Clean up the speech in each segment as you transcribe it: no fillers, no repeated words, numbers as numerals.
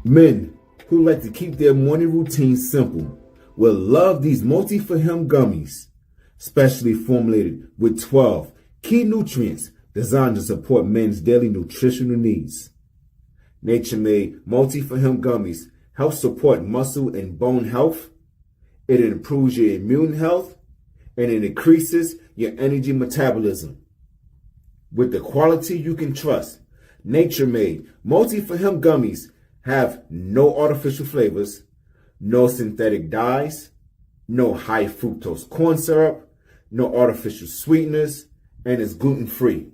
Men who like to keep their morning routine simple will love these multi-for-him gummies, specially formulated with 12 key nutrients designed to support men's daily nutritional needs. Nature-made multi-for-him gummies help support muscle and bone health. It improves your immune health, and it increases your energy metabolism. With the quality you can trust, nature-made multi-for-him gummies have no artificial flavors, no synthetic dyes, no high fructose corn syrup, no artificial sweeteners, and is gluten-free.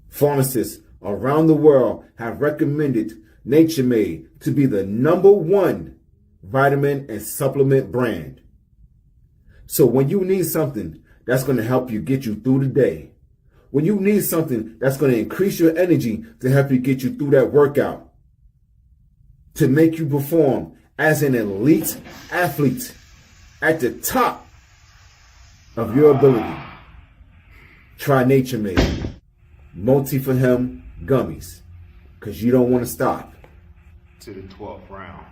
Pharmacists around the world have recommended Nature Made to be the #1 vitamin and supplement brand. So when you need something that's going to help you get you through the day, when you need something that's going to increase your energy to help you get you through that workout, to make you perform as an elite athlete at the top of your ability, try Nature Made multi-for-him gummies, because you don't want to stop to the 12th round.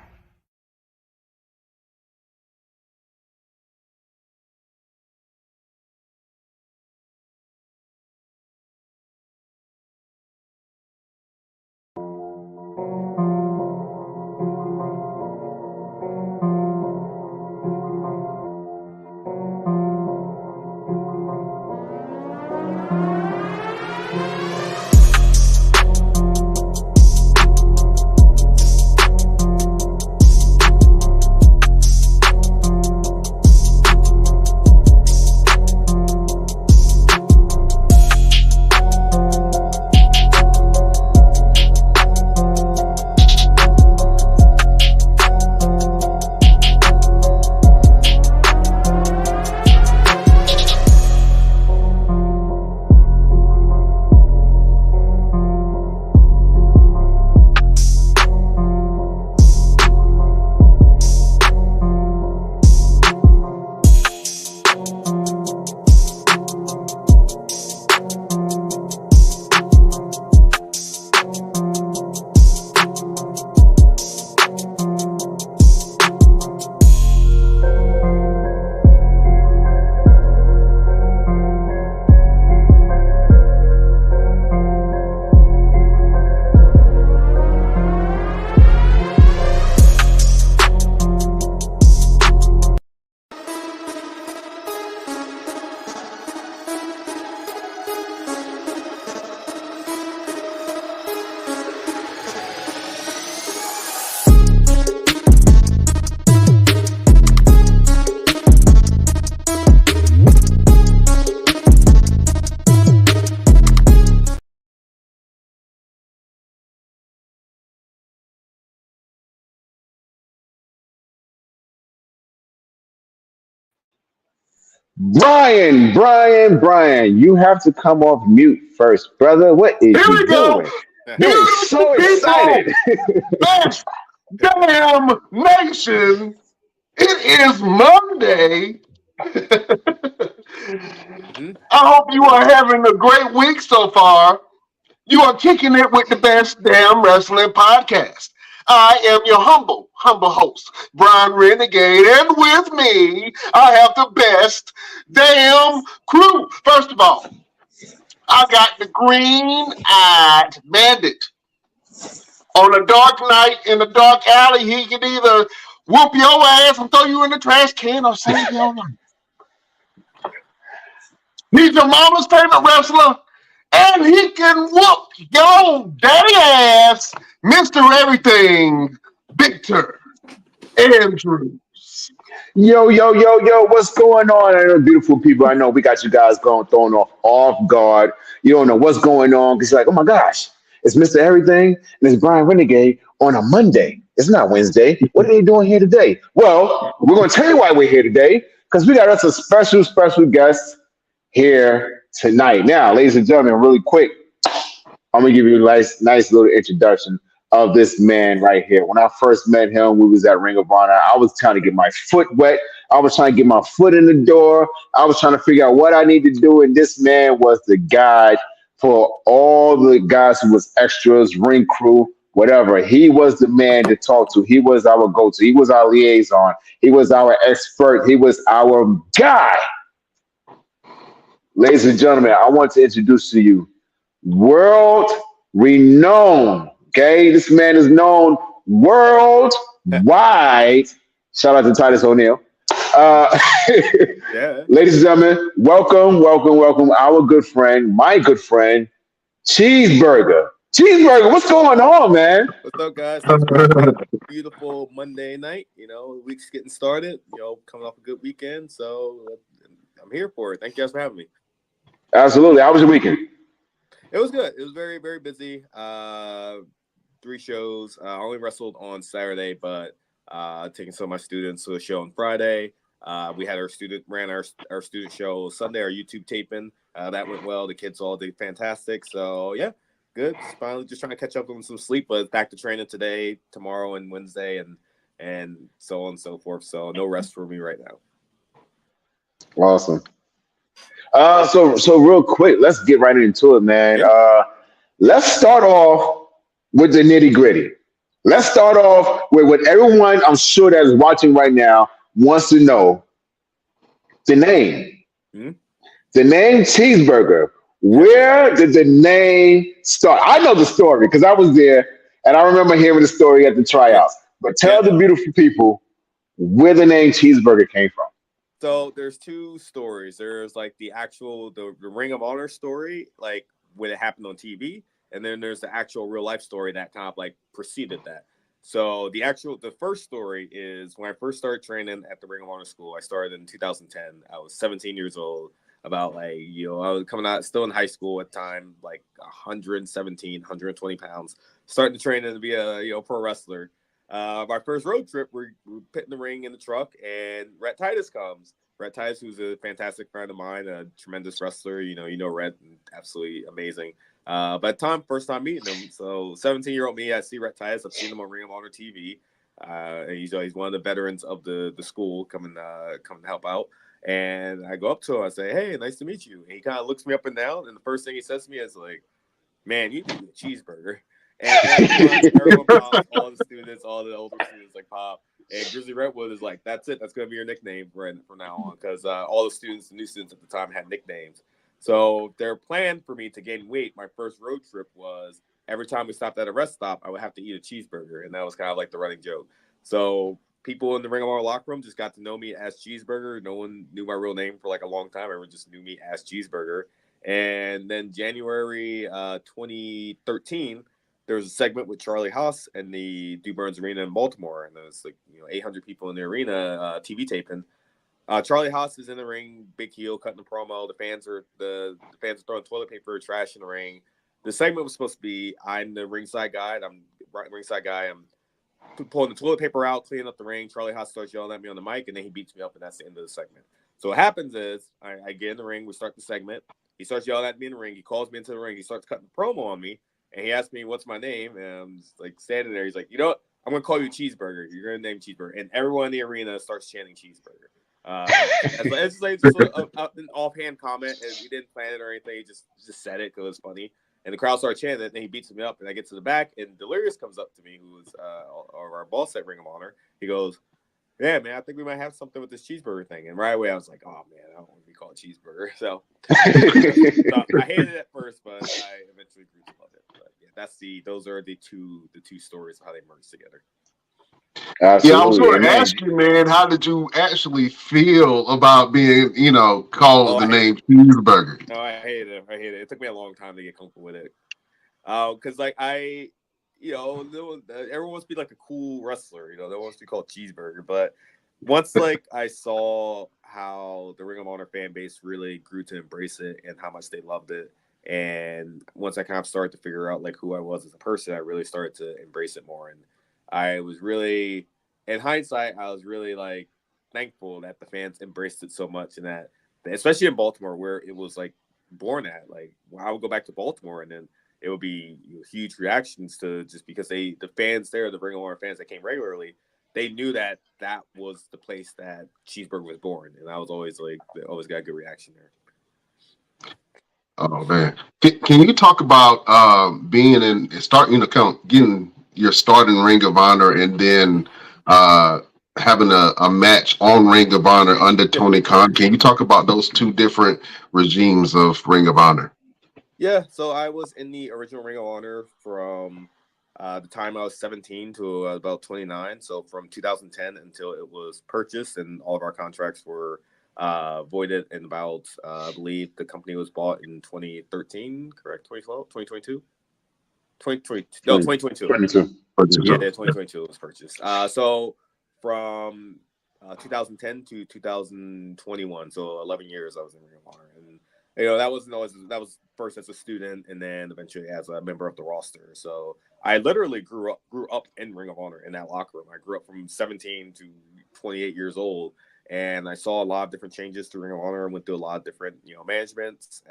Brian, you have to come off mute first, brother. What is Here you we go. doing? You're so excited. Best damn nation. It is Monday. I hope you are having a great week so far. You are kicking it with the Best Damn Wrestling Podcast. I am your humble host, Brian Renegade, and with me, I have the best damn crew. First of all, I got the green-eyed bandit. On a dark night in a dark alley, he can either whoop your ass and throw you in the trash can or save your life. He's your mama's favorite wrestler, and he can whoop your daddy ass, Mr. Everything, Victor Andrews. Yo, what's going on? I know, beautiful people. I know we got you guys thrown off guard. You don't know what's going on because you're like, oh my gosh, it's Mr. Everything and it's Brian Renegade on a Monday. It's not Wednesday. What are they doing here today? Well, we're going to tell you why we're here today, because we got us a special guest here tonight. Now, ladies and gentlemen, really quick, I'm going to give you a nice little introduction of this man right here. When I first met him, we was at Ring of Honor. I was trying to get my foot wet. I was trying to get my foot in the door. I was trying to figure out what I need to do. And this man was the guide for all the guys who was extras, ring crew, whatever. He was the man to talk to. He was our go-to. He was our liaison. He was our expert. He was our guy. Ladies and gentlemen, I want to introduce to you world renowned. Okay, this man is known worldwide. Shout out to Titus O'Neil. Uh, Yeah. Ladies and gentlemen, welcome, our good friend, my good friend, Cheeseburger. Cheeseburger, what's going on, man? What's up, guys? Thanks for having me. Beautiful Monday night. Week's getting started. Coming off a good weekend, so I'm here for it. Thank you guys for having me. Absolutely. How was your weekend? It was good. It was very, very busy. 3 shows. I only wrestled on Saturday, but taking some of my students to a show on Friday. We had our student student show Sunday, our YouTube taping. That went well. The kids all did fantastic. So yeah, good. Finally, just trying to catch up on some sleep, but back to training today, tomorrow, and Wednesday, and so on and so forth. So no rest for me right now. Awesome. So real quick, let's get right into it, man. Yeah. Let's start off with the nitty gritty. Let's start off with what everyone I'm sure that is watching right now wants to know: the name. Mm-hmm. The name Cheeseburger. Where did the name start? I know the story because I was there and I remember hearing the story at the tryouts. But tell the beautiful people where the name Cheeseburger came from. So there's 2 stories. There's like the Ring of Honor story, like when it happened on TV, and then there's the actual real life story that kind of like preceded that. So the first story is when I first started training at the Ring of Honor school. I started in 2010. I was 17 years old. About I was coming out still in high school at the time, like 117, 120 pounds, starting to train to be a pro wrestler. My first road trip, we're pitting the ring in the truck, and Rhett Titus comes. Rhett Titus, who's a fantastic friend of mine, a tremendous wrestler. Rhett, absolutely amazing. But at the time, first time meeting him, so 17-year-old me, I see Rhett Titus. I've seen him on Ring of Honor TV. And he's one of the veterans of the school coming to help out. And I go up to him, I say, "Hey, nice to meet you." And he kind of looks me up and down, and the first thing he says to me is like, "Man, you need a cheeseburger." And everyone pops, all the students, all the older students like pop. And Grizzly Redwood is like, "That's it. That's going to be your nickname from now on." Because all the new students at the time had nicknames. So their plan for me to gain weight, my first road trip was every time we stopped at a rest stop, I would have to eat a cheeseburger. And that was kind of like the running joke. So people in the Ring of Honor locker room just got to know me as Cheeseburger. No one knew my real name for like a long time. Everyone just knew me as Cheeseburger. And then January 2013, there was a segment with Charlie Haas in the Dew Burns Arena in Baltimore. And there was 800 people in the arena TV taping. Charlie Haas is in the ring, big heel, cutting the promo. The fans are throwing toilet paper, trash in the ring. The segment was supposed to be I'm the ringside guy. I'm pulling the toilet paper out, cleaning up the ring. Charlie Haas starts yelling at me on the mic, and then he beats me up, and that's the end of the segment. So what happens is I get in the ring. We start the segment. He starts yelling at me in the ring. He calls me into the ring. He starts cutting the promo on me, and he asks me, "What's my name?" And I'm just standing there. He's like, "You know what? I'm going to call you Cheeseburger. You're going to name Cheeseburger." And everyone in the arena starts chanting Cheeseburger. It's just an offhand comment, and we didn't plan it or anything. He just said it because it was funny. And the crowd started chanting it, and he beats me up, and I get to the back, and Delirious comes up to me, who was our boss at Ring of Honor. He goes, "Yeah, man, I think we might have something with this cheeseburger thing." And right away, I was like, "Oh, man, I don't want to be called Cheeseburger." So I hated it at first, but I eventually grew to love it. But yeah, those are the two stories of how they merged together. Absolutely. Yeah, I was going to ask you, man, how did you actually feel about being, called the name Cheeseburger? No, I hated it. It took me a long time to get comfortable with it. Because everyone wants to be like a cool wrestler. They wants to be called Cheeseburger. But once I saw how the Ring of Honor fan base really grew to embrace it and how much they loved it, and once I kind of started to figure out who I was as a person, I really started to embrace it more. And I was really, in hindsight, I was really thankful that the fans embraced it so much, and that, especially in Baltimore, where it was born at. I would go back to Baltimore, and then it would be huge reactions to, just because the fans there, the Ring of Honor fans that came regularly, they knew that was the place that Cheeseburger was born, and I was always always got a good reaction there. Oh man, can you talk about being in starting getting your starting Ring of Honor and then having a match on Ring of Honor under Tony Khan. Can you talk about those two different regimes of Ring of Honor? Yeah, so I was in the original Ring of Honor from the time I was 17 to about 29. So from 2010 until it was purchased, and all of our contracts were voided in about, I believe the company was bought in 2013, correct? 2012, 2022? 2020, no, 2022. 22. Yeah, 2022 was purchased. So from 2010 to 2021, so 11 years I was in Ring of Honor, and that was first as a student, and then eventually as a member of the roster. So I literally grew up in Ring of Honor in that locker room. I grew up from 17 to 28 years old, and I saw a lot of different changes through Ring of Honor, and went through a lot of different managements.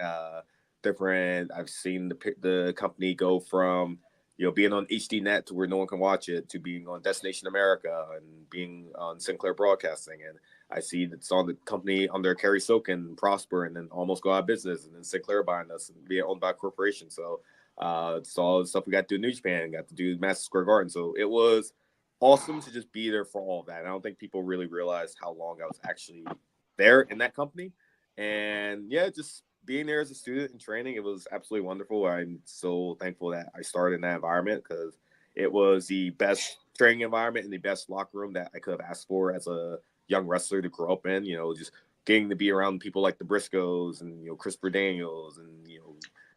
Different. I've seen the company go from being on HD Net to where no one can watch it, to being on Destination America and being on Sinclair Broadcasting. And I see that saw the company under Kerry Soken prosper and then almost go out of business, and then Sinclair buying us and being owned by a corporation. So saw the stuff we got to do in New Japan, got to do Madison Square Garden. So it was awesome to just be there for all of that. And I don't think people really realized how long I was actually there in that company. And yeah, just being there as a student and training, it was absolutely wonderful. I'm so thankful that I started in that environment, because it was the best training environment and the best locker room that I could have asked for as a young wrestler to grow up in. Just getting to be around people like the Briscoes and Christopher Daniels and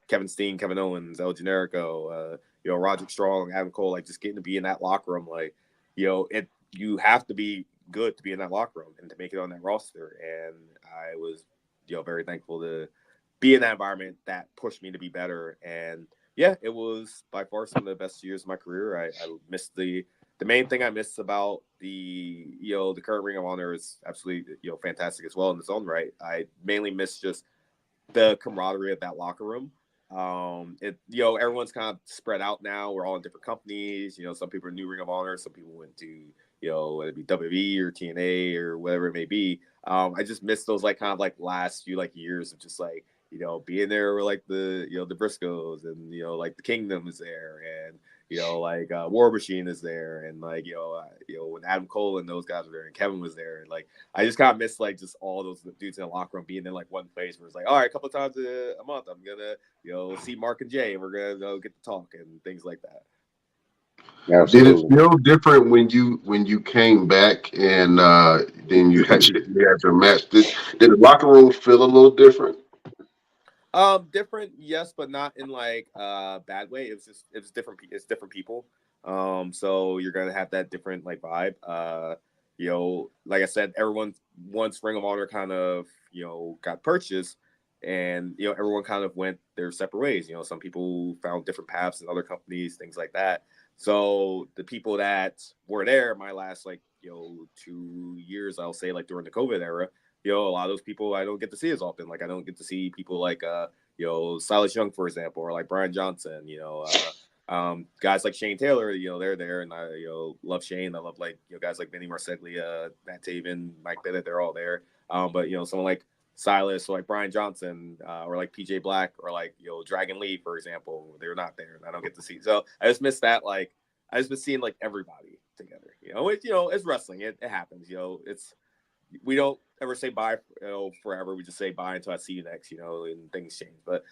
Kevin Steen, Kevin Owens, El Generico, Roderick Strong, Adam Cole, like just getting to be in that locker room, like you have to be good to be in that locker room and to make it on that roster. And I was very thankful to be in that environment that pushed me to be better. And yeah, it was by far some of the best years of my career. I missed the main thing I missed about the current Ring of Honor is absolutely fantastic as well in its own right. I mainly miss just the camaraderie of that locker room. Everyone's kind of spread out now. We're all in different companies. Some people are new Ring of Honor, some people went to whether it be WWE or TNA or whatever it may be. I just miss those kind of last few years of just being there with the the Briscoes, and the Kingdom is there, and War Machine is there, and when Adam Cole and those guys were there, and Kevin was there, and I just kind of miss just all those dudes in the locker room being in one place where it's all right, a couple of times a month I'm gonna see Mark and Jay, and we're gonna get to talk and things like that. Absolutely. Did it feel different when you came back and then you had your match? Did the locker room feel a little different? Different, yes, but not in bad way. It's different. It's different people. So you're gonna have that different vibe. Like I said, everyone once Ring of Honor kind of got purchased, and everyone kind of went their separate ways. Some people found different paths in other companies, things like that. So the people that were there my last 2 years, I'll say during the COVID era, a lot of those people I don't get to see as often. I don't get to see people Silas Young, for example, or Brian Johnson, guys like Shane Taylor, they're there, and I love Shane. I love guys like Vinny Marseglia, Matt Taven, Mike Bennett, they're all there. But someone like Silas or Brian Johnson, or PJ Black, or Dragon Lee, for example, they're not there, and I don't get to see. So I just miss that. I just miss seeing everybody together. It's wrestling. It happens. We don't ever say bye forever. We just say bye until I see you next, and things change. But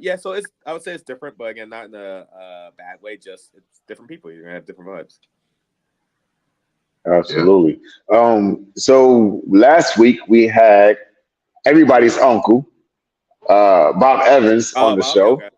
yeah, so I would say it's different, but again, not in a bad way, just it's different people. You're gonna have different vibes. Absolutely. So last week we had everybody's uncle, Bob Evans, on the Bob? show. Okay.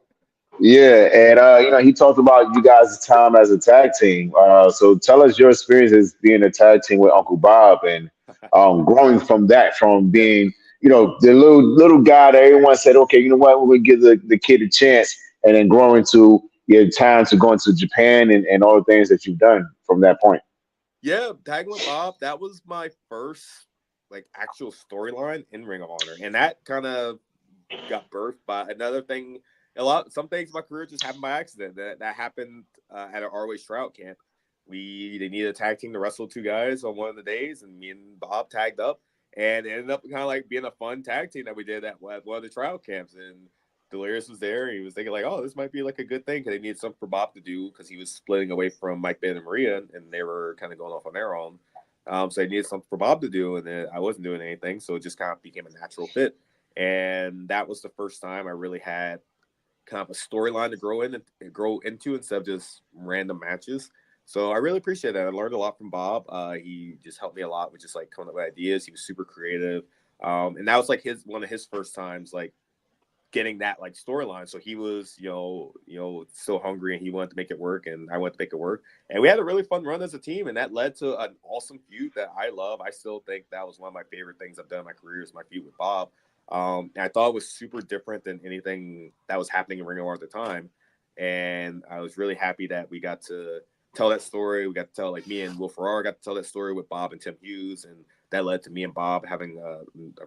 Yeah, and he talked about you guys' time as a tag team. So tell us your experience as being a tag team with Uncle Bob, and growing from being the little guy that everyone said, okay, you know what, we're gonna give the kid a chance, and then growing to your time to going to Japan and all the things that you've done from that point. Yeah, tagging with Bob, that was my first actual storyline in Ring of Honor, and that kind of got birthed by another thing. Some things in my career just happened by accident. That happened at an ROH tryout camp. They needed a tag team to wrestle two guys on one of the days, and me and Bob tagged up, and it ended up kind of being a fun tag team that we did at one of the tryout camps. And Delirious was there. He was thinking like, oh, this might be like a good thing because they needed something for Bob to do because he was splitting away from Mike, Ben, and Maria, and they were kind of going off on their own. So they needed something for Bob to do, and then I wasn't doing anything, so it just kind of became a natural fit. And that was the first time I really had kind of a storyline to grow into instead of just random matches. So I really appreciate that. I learned a lot from Bob. He just helped me a lot with just like coming up with ideas. He was super creative, and that was like one of his first times like getting that like storyline. So he was, still hungry and he wanted to make it work, and I wanted to make it work. And we had a really fun run as a team, and that led to an awesome feud that I love. I still think that was one of my favorite things I've done in my career is my feud with Bob. And I thought it was super different than anything that was happening in Ring of Honor at the time. And I was really happy that we got to tell that story. We got to tell, like, me and Will Ferrara got to tell that story with Bob and Tim Hughes, and that led to me and Bob having a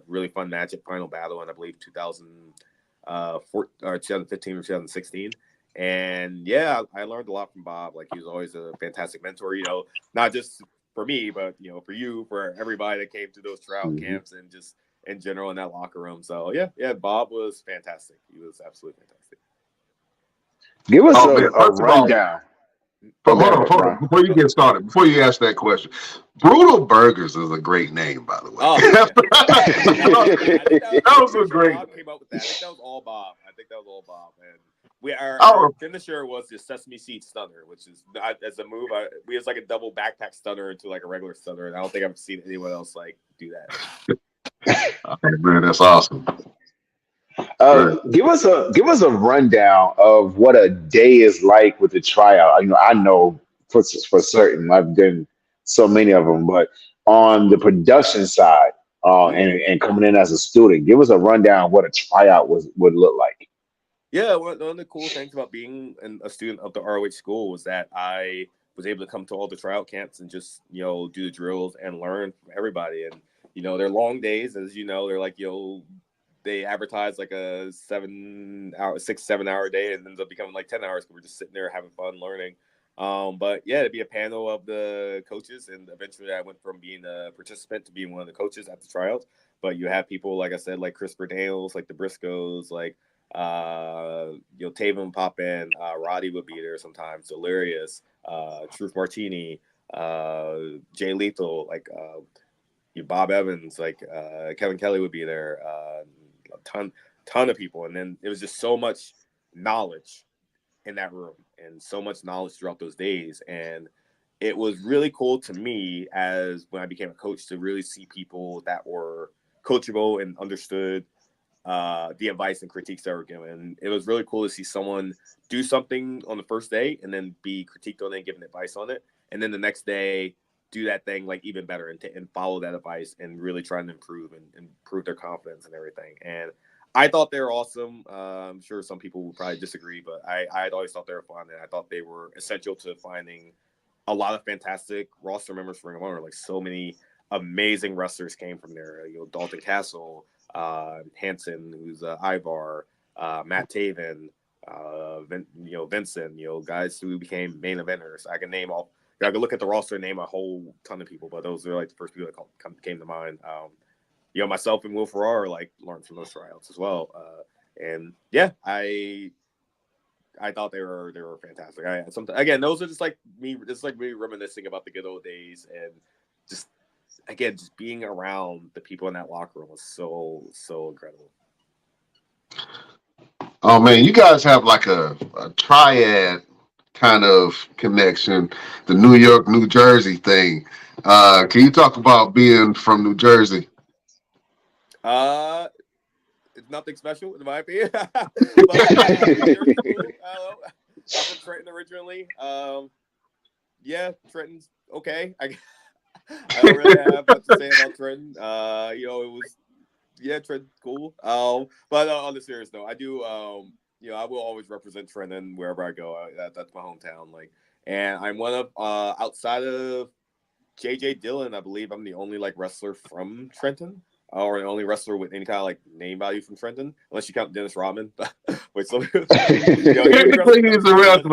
really fun match at Final Battle in, I believe, 2015 or 2016. And yeah, I learned a lot from Bob. Like, he was always a fantastic mentor, not just for me, but for you, for everybody that came to those tryout camps and just in general in that locker room. So yeah, Bob was fantastic. He was absolutely fantastic. Give us a rundown. Hold on. Before you get started, before you ask that question, Brutal Burgers is a great name, by the way. Oh, yeah. that was a great. Bob came up with that. I think that was all Bob. And our finisher was the sesame seed stunner, which is as a move. We was like a double backpack stunner into like a regular stunner, and I don't think I've seen anyone else like do that. Man, that's awesome. Give us a rundown of what a day is like with the tryout. I know for certain I've done so many of them, but on the production side, and coming in as a student, give us a rundown of what a tryout would look like. Yeah, one of the cool things about being a student of the ROH school was that I was able to come to all the tryout camps and just do the drills and learn from everybody. And they're long days, as they're like they advertise like a 6-7 hour day, and ends up becoming like 10 hours because we're just sitting there having fun learning. But yeah, to be a panel of the coaches, and eventually I went from being a participant to being one of the coaches at the tryouts. But you have people, like I said, like Christopher Daniels, like the Briscoes, like Taven pop in, Roddy would be there sometimes, Delirious, Truth Martini, Jay Lethal, like Bob Evans, like Kevin Kelly would be there, a ton of people. And then it was just so much knowledge in that room and so much knowledge throughout those days. And it was really cool to me as when I became a coach to really see people that were coachable and understood the advice and critiques that were given. And it was really cool to see someone do something on the first day and then be critiqued on it and given advice on it. And then the next day, do that thing like even better and follow that advice and really trying to improve and improve their confidence and everything. And I thought they were awesome. I'm sure some people would probably disagree, but I had always thought they were fun, and I thought they were essential to finding a lot of fantastic roster members for Ring of Honor. Like, so many amazing wrestlers came from there. Dalton Castle, Hanson, who's Ivar, Matt Taven, Vincent, guys who became main eventers. I can name all. I could look at the roster and name a whole ton of people, but those are like the first people that came to mind. Myself and Will Ferrara learned from those tryouts as well. And yeah, I thought they were fantastic. Again, those are just like me reminiscing about the good old days, and just being around the people in that locker room was so incredible. Oh man, you guys have like a triad kind of connection, the New York, New Jersey thing. Can you talk about being from New Jersey? It's nothing special in my opinion. But, I'm from Trenton originally. Yeah, Trenton's okay. I don't really have much to say about Trenton. It was Trenton's cool. But on the serious note, I do. I will always represent Trenton wherever I go. That's my hometown. And I'm one of outside of JJ Dillon, I believe I'm the only wrestler from Trenton, or the only wrestler with any kind of name value from Trenton, unless you count Dennis Rodman. Which he's a wrestler.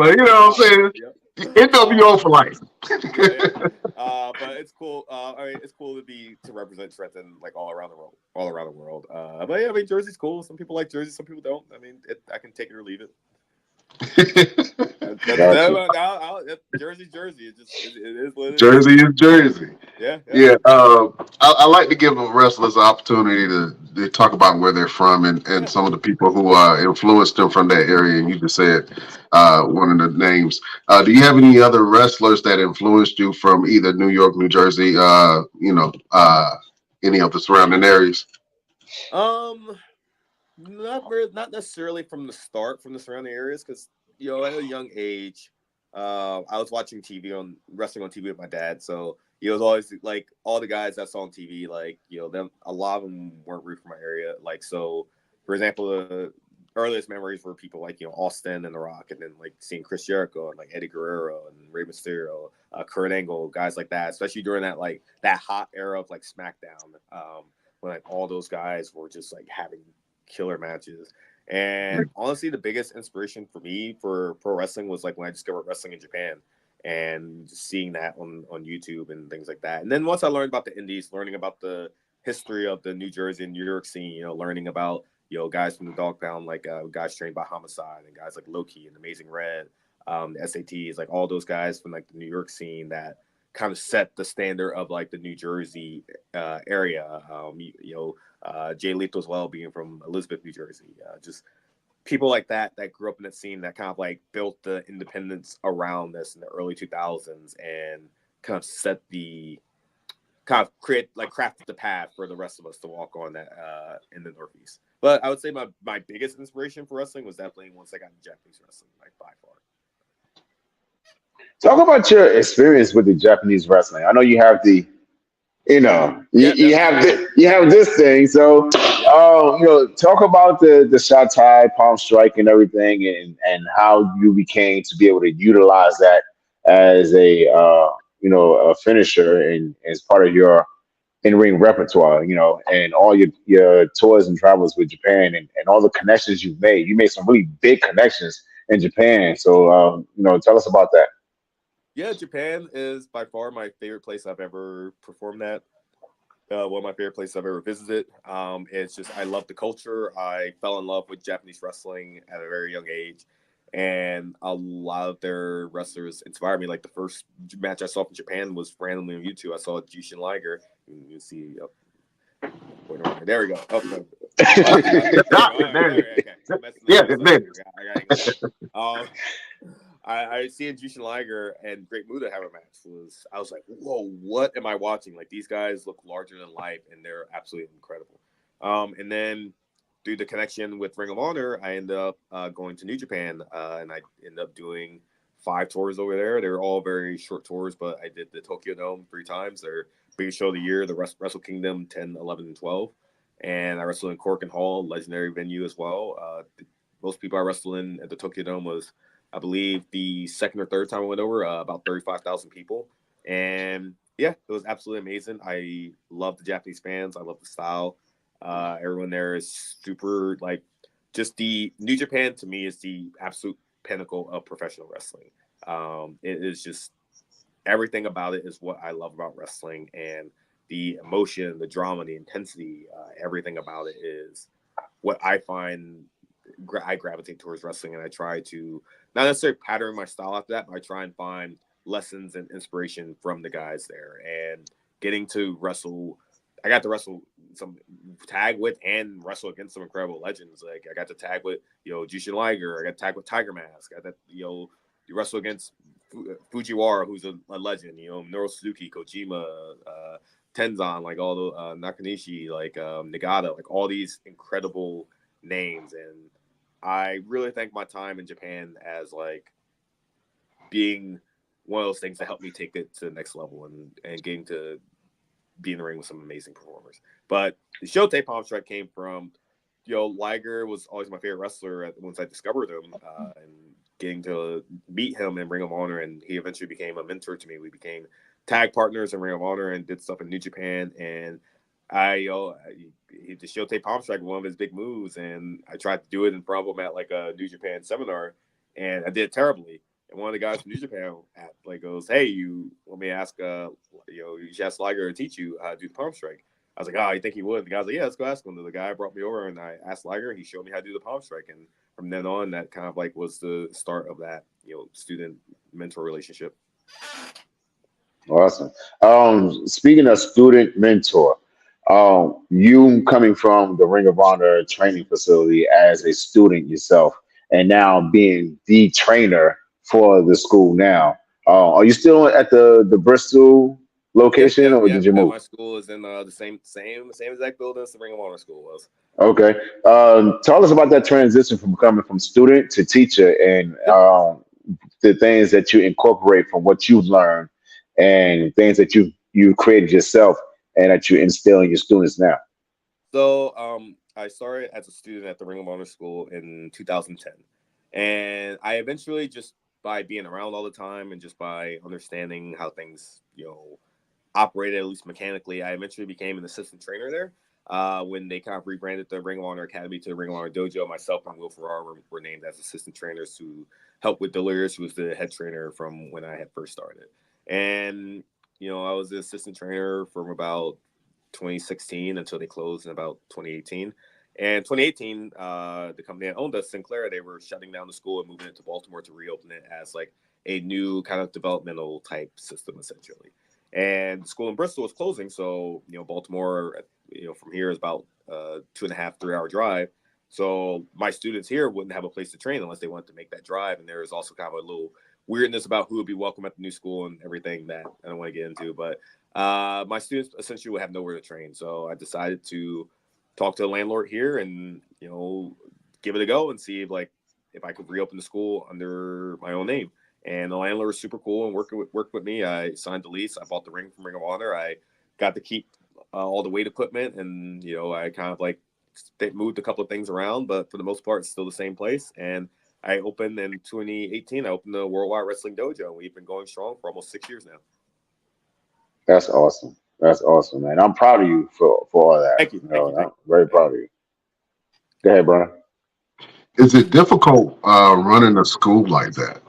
You know what I'm saying? NWO for life. But it's cool. I mean, it's cool to represent Trenton like all around the world. But yeah, I mean, Jersey's cool. Some people like Jersey, some people don't. I mean, I can take it or leave it. Jersey's Jersey. It is what it is. Jersey is Jersey. Yeah. I like to give wrestlers an opportunity to talk about where they're from and some of the people who influenced them from that area. And you just said one of the names. Do you have any other wrestlers that influenced you from either New York, New Jersey, any of the surrounding areas? Not necessarily from the surrounding areas, because at a young age, I was watching wrestling on TV with my dad, so it was always like all the guys I saw on TV, like a lot of them weren't root from my area. Like, so for example, the earliest memories were people like Austin and The Rock, and then like seeing Chris Jericho and like Eddie Guerrero and Rey Mysterio, Kurt Angle, guys like that, especially during that hot era of like SmackDown, when like all those guys were just like having killer matches. And honestly, the biggest inspiration for me for pro wrestling was like when I discovered wrestling in Japan and just seeing that on YouTube and things like that. And then once I learned about the indies, learning about the history of the New Jersey and New York scene, learning about guys from the Dog Pound, like guys trained by Homicide, and guys like Loki and Amazing Red, the SATs, like all those guys from like the New York scene that kind of set the standard of like the New Jersey area. Jay Lethal as well, being from Elizabeth, New Jersey. Just people like that grew up in that scene that kind of like built the independence around this in the early 2000s and kind of set the crafted the path for the rest of us to walk on that in the Northeast. But I would say my biggest inspiration for wrestling was definitely once I got into Japanese wrestling, like by far. Talk about your experience with the Japanese wrestling. I know you have the, you have this thing. So, talk about the Shatai, palm strike, and everything, and how you became to be able to utilize that as a finisher and as part of your in-ring repertoire. And all your tours and travels with Japan and all the connections you've made. You made some really big connections in Japan. So, tell us about that. Yeah, Japan is by far my favorite place I've ever performed at. One of my favorite places I've ever visited. It's just, I love the culture. I fell in love with Japanese wrestling at a very young age. And a lot of their wrestlers inspired me. Like the first match I saw from Japan was randomly on YouTube. I saw Jushin Liger. You see, there we go. I see Jushin Liger and Great Muta have a match. I was like, whoa, what am I watching? Like, these guys look larger than life, and they're absolutely incredible. And then through the connection with Ring of Honor, I ended up going to New Japan, and I ended up doing 5 tours over there. They were all very short tours, but I did the Tokyo Dome 3 times. Their biggest show of the year, the Wrestle Kingdom 10, 11, and 12. And I wrestled in Cork and Hall, legendary venue as well. Most people I wrestled in at the Tokyo Dome was, I believe, the second or third time I went over, about 35,000 people. And yeah, it was absolutely amazing. I love the Japanese fans. I love the style. Everyone there is super, like, just the New Japan to me is the absolute pinnacle of professional wrestling. It is just, everything about it is what I love about wrestling, and the emotion, the drama, the intensity, everything about it is what I find. I gravitate towards wrestling, and I try to not necessarily pattern my style after that, but I try and find lessons and inspiration from the guys there. And getting to wrestle, I got to wrestle some, tag with and wrestle against some incredible legends. Like I got to tag with Jushin Liger. I got to tag with Tiger Mask. I got to you wrestle against Fujiwara, who's a legend. Minoru Suzuki, Kojima, Tenzan, like all the Nakanishi, like Nagata, like all these incredible names. And I really thank my time in Japan as like being one of those things that helped me take it to the next level and getting to be in the ring with some amazing performers. But the Shotei Palm Strike came from, Liger was always my favorite wrestler once I discovered him, and getting to meet him in Ring of Honor, and he eventually became a mentor to me. We became tag partners in Ring of Honor and did stuff in New Japan, and the Shotei Palm Strike, one of his big moves, and I tried to do it in front of him at like a New Japan seminar, and I did it terribly. And one of the guys from New Japan goes, "Hey, you want me to ask you should ask Liger to teach you how to do the palm strike. I was like, oh, you think he would? The guy's like, yeah, let's go ask him. The guy brought me over, and I asked Liger. He showed me how to do the palm strike, and from then on, that kind of like was the start of that, student mentor relationship. Awesome. Speaking of student mentor, you coming from the Ring of Honor training facility as a student yourself, and now being the trainer for the school now. Are you still at the Bristol Yep, location, yep, or did yep. you Yeah, move? my school is in the same exact building as the Ring of Honor school was. Okay. Tell us about that transition from coming from student to teacher, and Yep. the things that you incorporate from what you've learned and things that you created yourself and that you instill in your students now. So, I started as a student at the Ring of Honor school in 2010, and I eventually, just by being around all the time and just by understanding how things, operated, at least mechanically, I eventually became an assistant trainer there. When they kind of rebranded the Ring of Honor Academy to the Ring of Honor Dojo, myself and Will Ferrar were named as assistant trainers to help with Delirious, who was the head trainer from when I had first started. And, I was the assistant trainer from about 2016 until they closed in about 2018. And 2018, the company that owned us, Sinclair, they were shutting down the school and moving it to Baltimore to reopen it as like a new kind of developmental type system, essentially. And the school in Bristol was closing, so Baltimore, from here is about 2.5, 3 hour drive. So my students here wouldn't have a place to train unless they wanted to make that drive. And there was also kind of a little weirdness about who would be welcome at the new school and everything that I don't want to get into. But my students essentially would have nowhere to train. So I decided to talk to the landlord here and, give it a go and see if I could reopen the school under my own name. And the landlord was super cool and worked with me. I signed the lease. I bought the ring from Ring of Honor. I got to keep all the weight equipment, and I kind of moved a couple of things around, but for the most part, it's still the same place. And I opened in 2018. I opened the Worldwide Wrestling Dojo, and we've been going strong for almost 6 years now. That's awesome. That's awesome, man. I'm proud of you for all that. Thank you, thank you, thank I'm very you. proud of you. Go ahead, Brian. Is it difficult running a school like that?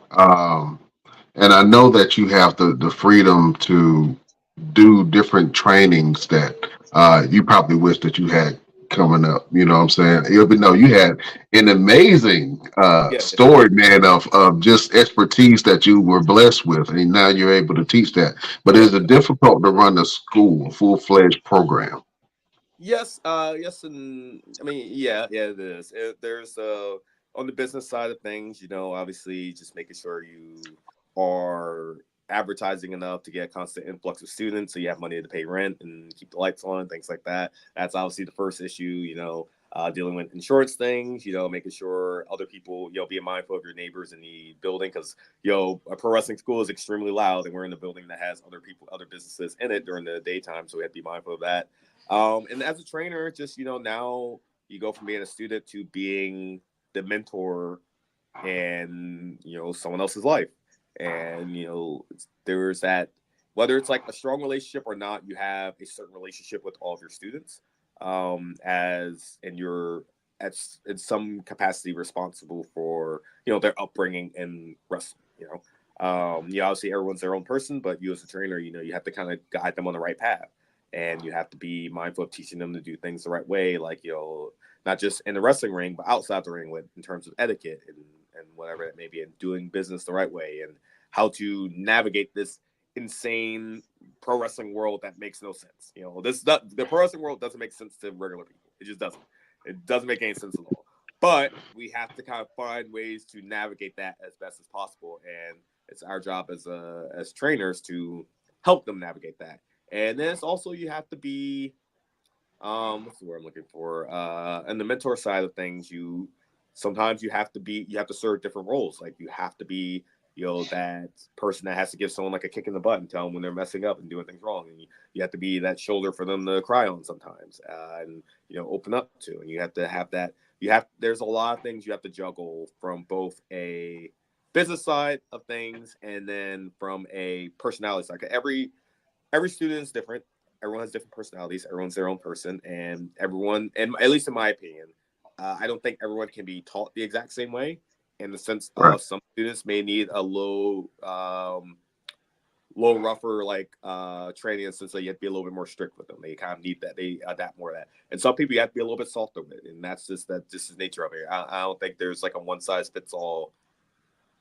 And I know that you have the freedom to do different trainings that you probably wish that you had coming up. You know what I'm saying? Even though you had an amazing Yeah, story, man, of just expertise that you were blessed with, and now you're able to teach that. But yeah. is it difficult to run a school, a full-fledged program? Yes, yes, and I mean, yeah, it is. There's on the business side of things, obviously just making sure you are advertising enough to get a constant influx of students, so you have money to pay rent and keep the lights on, things like that. That's obviously the first issue. Dealing with insurance things, making sure other people, being mindful of your neighbors in the building, because a pro wrestling school is extremely loud, and we're in the building that has other people, other businesses in it during the daytime, so we have to be mindful of that. And as a trainer, just now you go from being a student to being the mentor in someone else's life, and there's that, whether it's like a strong relationship or not, you have a certain relationship with all of your students, as and you're in some capacity responsible for their upbringing in wrestling. Obviously everyone's their own person, but you as a trainer, you have to kind of guide them on the right path. And you have to be mindful of teaching them to do things the right way, like, not just in the wrestling ring, but outside the ring, in terms of etiquette and whatever it may be, and doing business the right way, and how to navigate this insane pro wrestling world that makes no sense. The pro wrestling world doesn't make sense to regular people. It just doesn't. It doesn't make any sense at all. But we have to kind of find ways to navigate that as best as possible, and it's our job as trainers to help them navigate that. And then it's also, you have to be, what's the word I'm looking for? And the mentor side of things, sometimes you have to serve different roles. Like, you have to be, that person that has to give someone like a kick in the butt and tell them when they're messing up and doing things wrong. And you have to be that shoulder for them to cry on sometimes, and, open up to. And you have to have that. There's a lot of things you have to juggle from both a business side of things and then from a personality side. Every student is different. Everyone has different personalities. Everyone's their own person, and everyone, and at least in my opinion, I don't think everyone can be taught the exact same way. In the sense of some students may need a low little rougher like training instance, so you have to be a little bit more strict with them. They kind of need that. They adapt more of that. And some people you have to be a little bit softer with it, and that's just the nature of it. I don't think there's like a one size fits all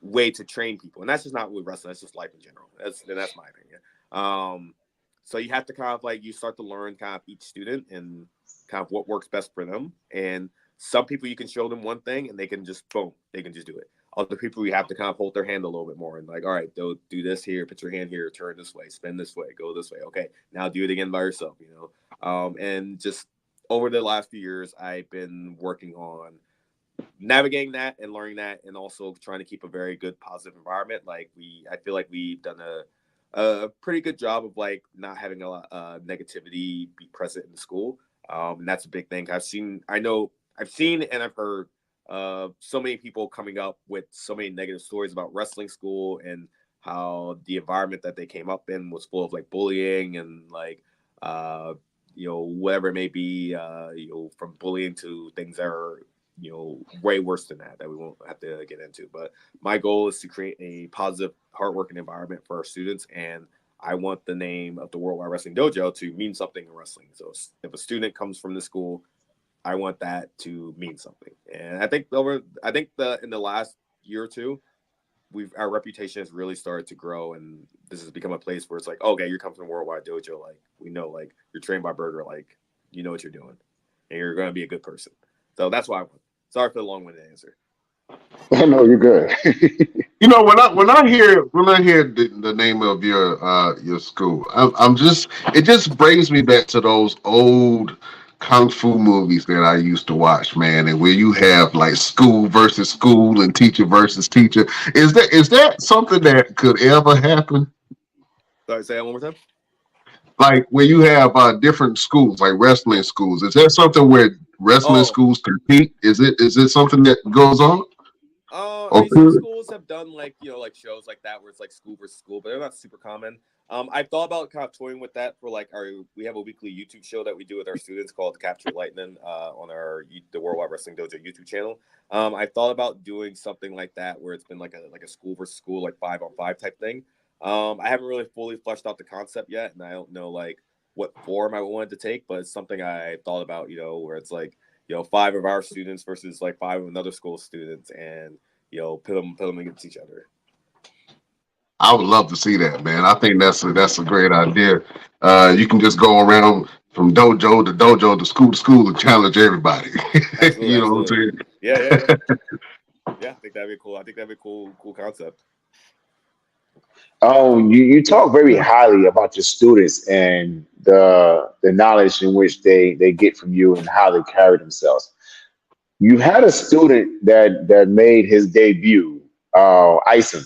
way to train people, and that's just not with wrestling. That's just life in general. That's my opinion. So you have to kind of like you start to learn kind of each student and kind of what works best for them. And some people you can show them one thing and they can just boom, they can just do it. Other people you have to kind of hold their hand a little bit more and like, all right, do this here, put your hand here, turn this way, spin this way, go this way. Okay, now do it again by yourself. And just over the last few years, I've been working on navigating that and learning that, and also trying to keep a very good positive environment. Like I feel like we've done a pretty good job of like not having a lot of negativity be present in the school. And that's a big thing. I've seen and I've heard so many people coming up with so many negative stories about wrestling school and how the environment that they came up in was full of like bullying and like whatever it may be, from bullying to things that are way worse than that we won't have to get into. But my goal is to create a positive, hardworking environment for our students, and I want the name of the Worldwide Wrestling Dojo to mean something in wrestling. So if a student comes from the school, I want that to mean something. And I think in the last year or two, our reputation has really started to grow, and this has become a place where it's like, okay, you're coming from Worldwide Dojo, like we know, like you're trained by Burger, like you know what you're doing, and you're going to be a good person. So that's why I want. Sorry for the long-winded answer. No, you're good. When I hear the name of your school, it just brings me back to those old kung fu movies that I used to watch, man, and where you have like school versus school and teacher versus teacher. Is that something that could ever happen? Sorry, say that one more time. Like where you have different schools, like wrestling schools. Is that something where wrestling schools compete? Is it something that goes on? I mean, some schools have done like like shows like that where it's like school versus school, but they're not super common. I've thought about kind of toying with that for like we have a weekly YouTube show that we do with our students called Capture Lightning on the Worldwide Wrestling Dojo YouTube channel. I've thought about doing something like that where it's been like a school versus school, like 5-on-5 type thing. I haven't really fully fleshed out the concept yet, and I don't know like what form I wanted to take, but it's something I thought about, where it's like 5 of our students versus like 5 of another school students, and put them against each other. I would love to see that, man. I think that's a great idea. You can just go around from dojo to dojo to school and challenge everybody. Absolutely, you know what I'm saying? Yeah. Yeah, I think that'd be cool. I think that'd be a cool concept. You talk very highly about your students and the knowledge in which they get from you and how they carry themselves. You had a student that made his debut, Ison.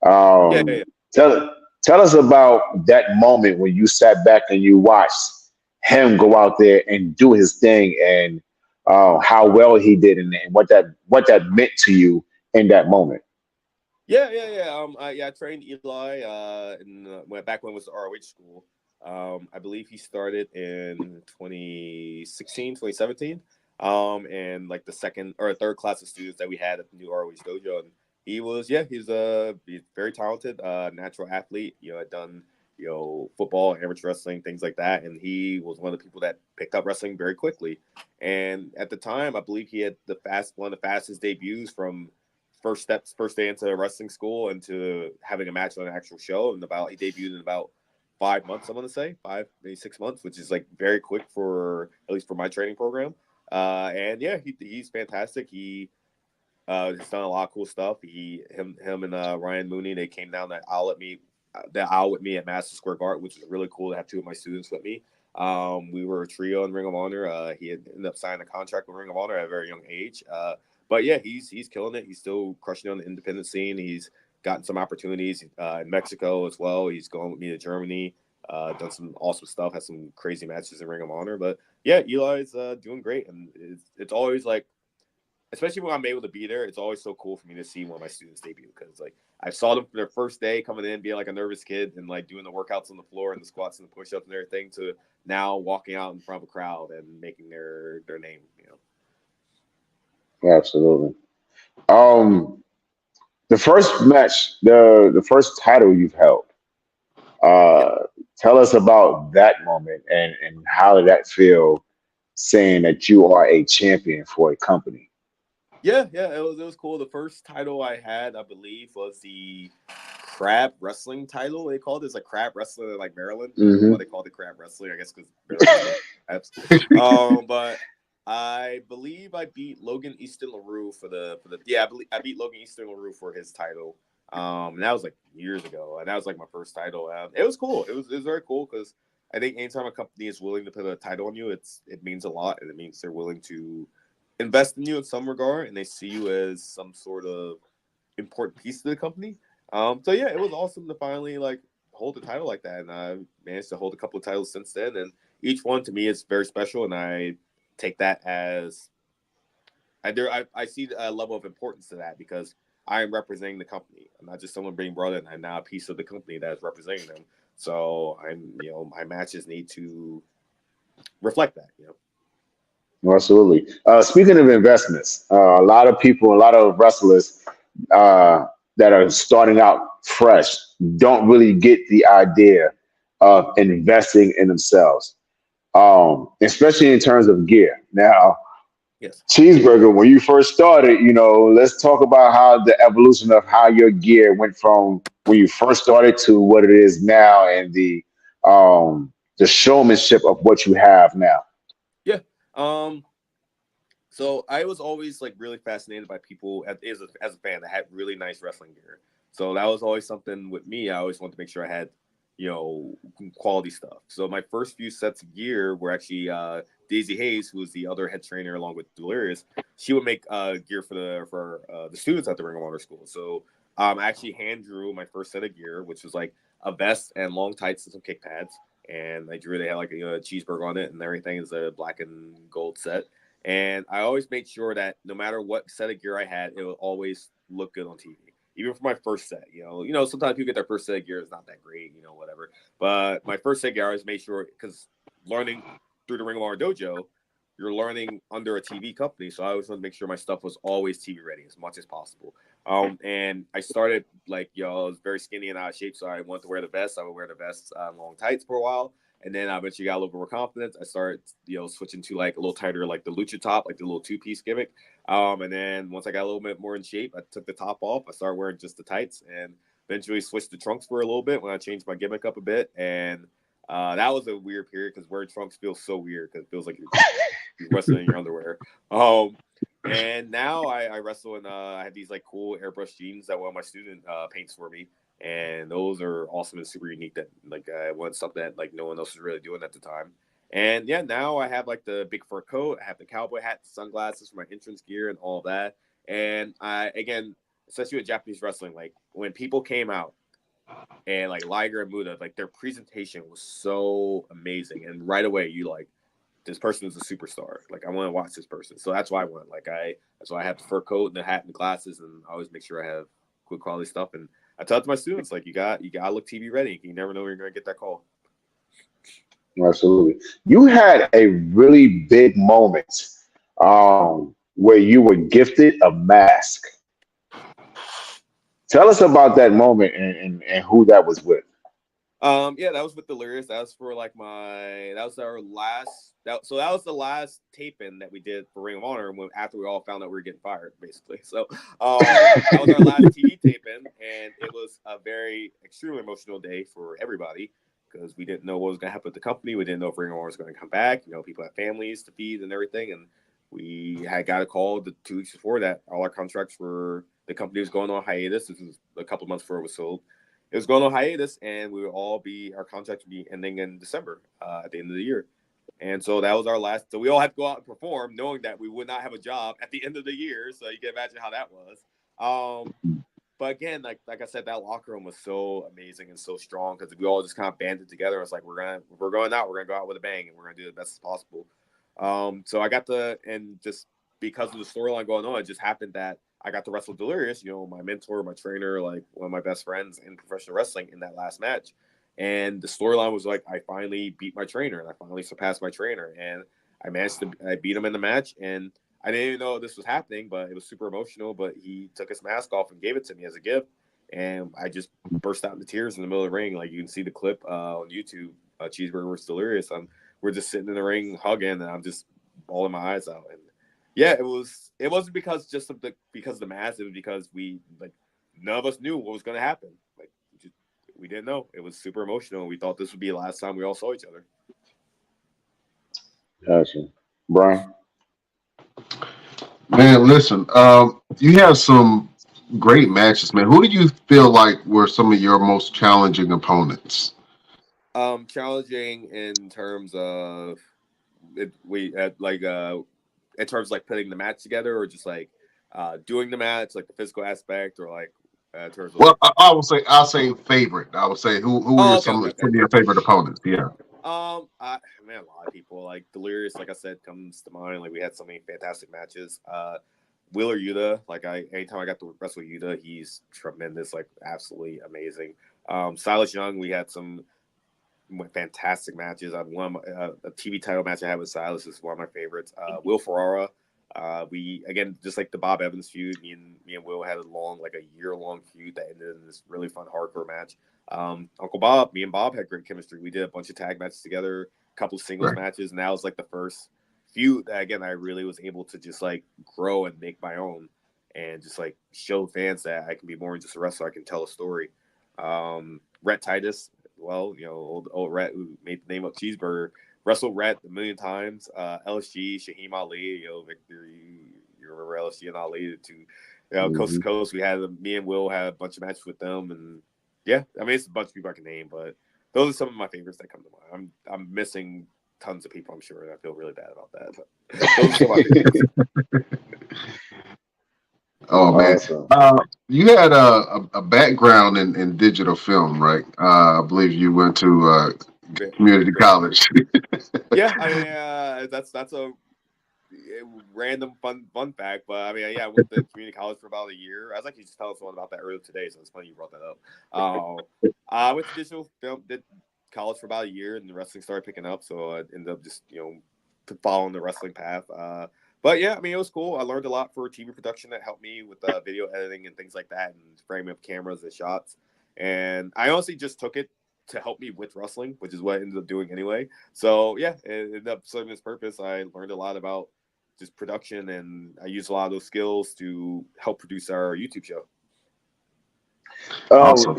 Yeah. Tell us about that moment when you sat back and you watched him go out there and do his thing, and how well he did, and what that meant to you in that moment. Yeah. I trained Eli back when it was the ROH school. I believe he started in 2016, 2017. And like the second or third class of students that we had at the new ROH dojo, and he's very talented, natural athlete. Had done football, amateur wrestling, things like that, and he was one of the people that picked up wrestling very quickly. And at the time, I believe he had one of the fastest debuts from first day into wrestling school into having a match on an actual show. And he debuted in about 5 months. I'm going to say 5, maybe 6 months, which is like very quick at least for my training program. And yeah, he's fantastic. He has done a lot of cool stuff. Him and Ryan Mooney, they came down that aisle with me at Madison Square Garden, which was really cool to have 2 of my students with me. We were a trio in Ring of Honor. He had ended up signing a contract with Ring of Honor at a very young age. But yeah, he's killing it. He's still crushing it on the independent scene. He's gotten some opportunities in Mexico as well. He's going with me to Germany. Done some awesome stuff. Had some crazy matches in Ring of Honor. But yeah, Eli's doing great, and it's always like, especially when I'm able to be there, it's always so cool for me to see one of my students debut, because like I saw them for their first day coming in, being like a nervous kid and like doing the workouts on the floor and the squats and the push-ups and everything, to now walking out in front of a crowd and making their name. Absolutely. The first match, the first title you've held, Tell us about that moment and how did that feel saying that you are a champion for a company? Yeah, it was cool. The first title I had, I believe, was the crab wrestling title. They called it. It's like crab wrestler, like Maryland. I don't know why Hmm. they called it crab wrestling. I guess because Maryland's known for crabs. But I believe I beat Logan Easton LaRue I beat Logan Easton LaRue for his title. And that was like years ago, and that was like my first title. It was cool. It was very cool because I think anytime a company is willing to put a title on you, it means a lot, and it means they're willing to invest in you in some regard, and they see you as some sort of important piece to the company. So yeah, it was awesome to finally like hold a title like that, and I managed to hold a couple of titles since then. And each one to me is very special, and I take that as I see a level of importance to that because I am representing the company. I'm not just someone being brought in. I'm now a piece of the company that is representing them. So my matches need to reflect that. Absolutely. Speaking of investments, a lot of people, a lot of wrestlers uh, that are starting out fresh don't really get the idea of investing in themselves, especially in terms of gear. Now, Yes. Cheeseburger, when you first started, let's talk about how the evolution of how your gear went from when you first started to what it is now, and the showmanship of what you have now. Yeah. So I was always like really fascinated by people as a fan that had really nice wrestling gear. So that was always something with me. I always wanted to make sure I had, quality stuff. So my first few sets of gear were actually Daisy Hayes, who was the other head trainer along with Delirious. She would make gear for the students at the Ring of Honor School. So I actually hand drew my first set of gear, which was like a vest and long tights and some kick pads. And they had like a cheeseburger on it and everything is a black and gold set. And I always made sure that no matter what set of gear I had, it would always look good on TV. Even for my first set, sometimes people get their first set of gear, it's not that great, whatever. But my first set of gear, I always made sure because learning through the Ring of Honor Dojo, you're learning under a TV company, so I always wanted to make sure my stuff was always TV ready as much as possible. And I started like, I was very skinny and out of shape, so I wanted to wear the vest. I would wear the vest long tights for a while. And then I eventually got a little bit more confidence. I started, switching to like a little tighter, like the lucha top, like the little 2-piece gimmick. And then once I got a little bit more in shape, I took the top off. I started wearing just the tights and eventually switched to trunks for a little bit when I changed my gimmick up a bit. And that was a weird period because wearing trunks feels so weird because it feels like you're wrestling in your underwear. And now I wrestle in I have these like cool airbrush jeans that one of my student paints for me, and those are awesome and super unique. That like I want something that like no one else was really doing at the time. And yeah, now I have like the big fur coat, I have the cowboy hat, sunglasses for my entrance gear, and all that. And I again, especially with Japanese wrestling, like when people came out and like Liger and Muda, like their presentation was so amazing, and right away you like this person is a superstar. Like I want to watch this person. So that's why I went. That's why I have the fur coat and the hat and the glasses, and I always make sure I have good quality stuff. And I tell it to my students, like you got to look TV ready. You never know when you're gonna get that call. Absolutely. You had a really big moment where you were gifted a mask. Tell us about that moment and who that was with. Yeah, that was with Delirious. That was for like that was our last. That was the last taping that we did for Ring of Honor after we all found out we were getting fired, basically. So that was our last TV taping, and it was a very extremely emotional day for everybody because we didn't know what was going to happen with the company. We didn't know if Ring of Honor was going to come back. People had families to feed and everything, and we had got a call the 2 weeks before that all our contracts for the company was going on hiatus. This was a couple of months before it was sold. It was going on hiatus, and our contract would be ending in December at the end of the year. And so that was our last. So we all had to go out and perform, knowing that we would not have a job at the end of the year. So you can imagine how that was. But again, like I said, that locker room was so amazing and so strong because we all just kind of banded together. It's like we're going out, we're gonna go out with a bang, and we're gonna do the best as possible. So I got and just because of the storyline going on, it just happened that I got to wrestle Delirious, my mentor, my trainer, like one of my best friends in professional wrestling in that last match. And the storyline was like, I finally beat my trainer and I finally surpassed my trainer. And I beat him in the match. And I didn't even know this was happening, but it was super emotional. But he took his mask off and gave it to me as a gift. and I just burst out into tears in the middle of the ring. Like you can see the clip on YouTube, Cheeseburger was Delirious. We're just sitting in the ring hugging, and I'm just bawling my eyes out. And yeah, it wasn't because of the match. It was because none of us knew what was going to happen. Like we didn't know. It was super emotional. We thought this would be the last time we all saw each other. Gotcha. Brian? Man, listen, you have some great matches, man. Who do you feel like were some of your most challenging opponents? Challenging in terms of in terms of like putting the match together, or just like doing the match, like the physical aspect, or like in terms of Well, I'll say favorite. I would say who were some of your favorite opponents? Yeah. a lot of people like Delirious, like I said, comes to mind. Like we had so many fantastic matches. Wheeler Yuta, anytime I got to wrestle Yuta, he's tremendous, like absolutely amazing. Silas Young, we had some fantastic matches. I won a TV title match I had with Silas is one of my favorites. Will Ferrara, we again, just like the Bob Evans feud, me and Will had a year-long feud that ended in this really fun hardcore match. Uncle Bob, me and Bob had great chemistry. We did a bunch of tag matches together, a couple singles matches, and that was like the first feud that again I really was able to just like grow and make my own, and just like show fans that I can be more than just a wrestler. I can tell a story. Rhett Titus, old Rhett who made the name of Cheeseburger, wrestled Rhett a million times. LSG, Shaheem Ali, Victor, you remember LSG and Ali coast to coast. Me and Will had a bunch of matches with them, and yeah, I mean it's a bunch of people I can name, but those are some of my favorites that come to mind. I'm missing tons of people, I'm sure, and I feel really bad about that. But those are some of my favorites. Oh man, you had a background in digital film, right? I believe you went to community college. Yeah, I mean that's a random fun fact, but I mean I went to community college for about a year. I was actually just telling someone about that earlier today, so it's funny you brought that up. I went to digital film, did college for about a year, and the wrestling started picking up, so I ended up just following the wrestling path. But yeah, I mean, it was cool. I learned a lot for TV production that helped me with video editing and things like that, and framing up cameras and shots. And I honestly just took it to help me with wrestling, which is what I ended up doing anyway. So yeah, it ended up serving its purpose. I learned a lot about just production, and I used a lot of those skills to help produce our YouTube show. Awesome.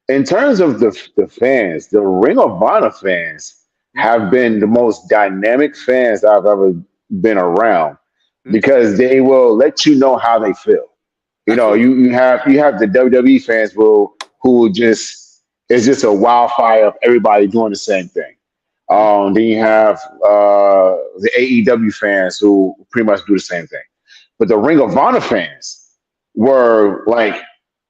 In terms of the fans, the Ring of Honor fans have been the most dynamic fans I've ever been around, because they will let you know how they feel. You have the WWE fans who just, it's just a wildfire of everybody doing the same thing. Then you have the AEW fans who pretty much do the same thing. But the Ring of Honor fans were like,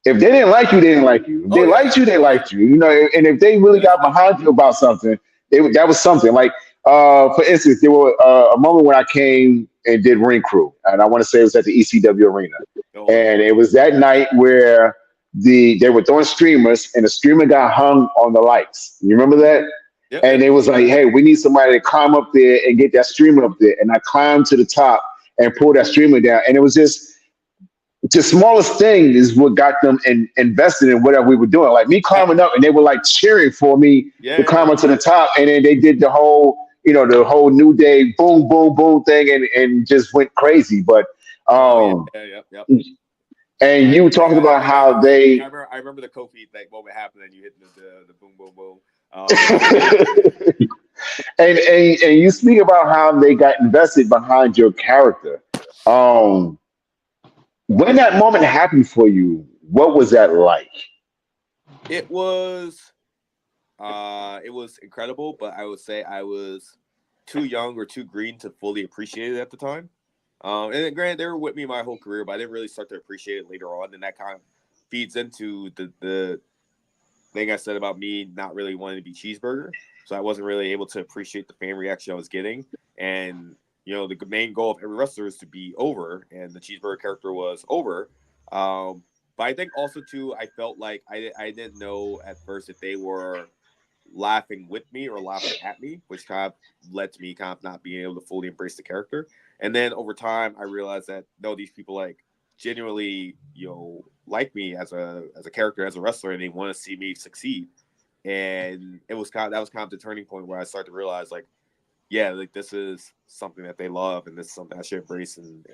if they didn't like you, they didn't like you. If they liked you, they liked you. And if they really got behind you about something, that was something. Like, for instance, there were a moment when I came and did Ring Crew, and I want to say it was at the ECW Arena, and it was that night where they were throwing streamers, and the streamer got hung on the lights. You remember that? Yep. And it was like, hey, we need somebody to climb up there and get that streamer up there. And I climbed to the top and pulled that streamer down, and it was just the smallest thing is what got them invested in whatever we were doing. Like me climbing up, and they were like cheering for me to climb up to the top. And then they did the whole New Day boom, boom, boom thing, and just went crazy. But and you talking about how they. I remember the Kofi moment happened, and you hit the boom, boom, boom. And you speak about how they got invested behind your character. When that moment happened for you, what was that like? It was incredible, but I would say I was too young or too green to fully appreciate it at the time. And granted, they were with me my whole career, but I didn't really start to appreciate it later on. And that kind of feeds into the thing I said about me not really wanting to be Cheeseburger. So I wasn't really able to appreciate the fan reaction I was getting. And the main goal of every wrestler is to be over, and the Cheeseburger character was over. But I think also too, I felt like I didn't know at first if they were laughing with me or laughing at me, which kind of led to me kind of not being able to fully embrace the character. And then over time, I realized that no, these people like genuinely, like me as a character, as a wrestler, and they want to see me succeed. And that was kind of the turning point where I started to realize, like, yeah, like this is something that they love, and this is something I should embrace and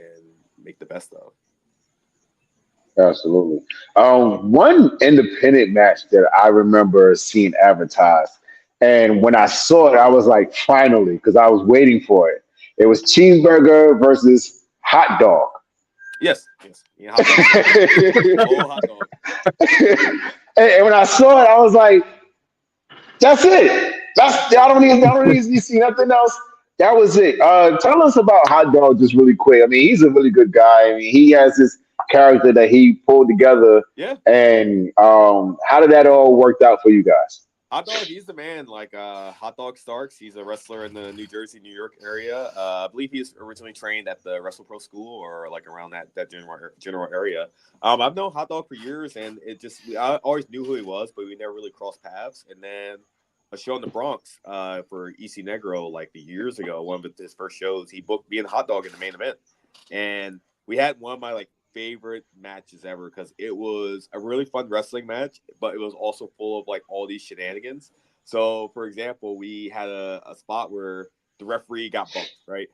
make the best of. Absolutely. One independent match that I remember seeing advertised, and when I saw it, I was like, finally, because I was waiting for it. It was Cheeseburger versus Hot Dog. Yes. Yeah, hot dog. Oh, hot dog. And when I saw it, I was like, that's it. I don't need to see nothing else. That was it. Tell us about Hot Dog just really quick. I mean, he's a really good guy. I mean, he has this character that he pulled together. Yeah. And how did that all work out for you guys? Hot Dog, he's the man. Like Hot Dog Starks, he's a wrestler in the New Jersey, New York area. I believe he's originally trained at the Wrestle Pro School or like around that general area. I've known Hot Dog for years, and I always knew who he was, but we never really crossed paths. And then a show in the Bronx for EC Negro like the years ago, one of his first shows, he booked me and Hot Dog in the main event, and we had one of my like favorite matches ever because it was a really fun wrestling match, but it was also full of like all these shenanigans. So, for example, we had a spot where the referee got bumped, right?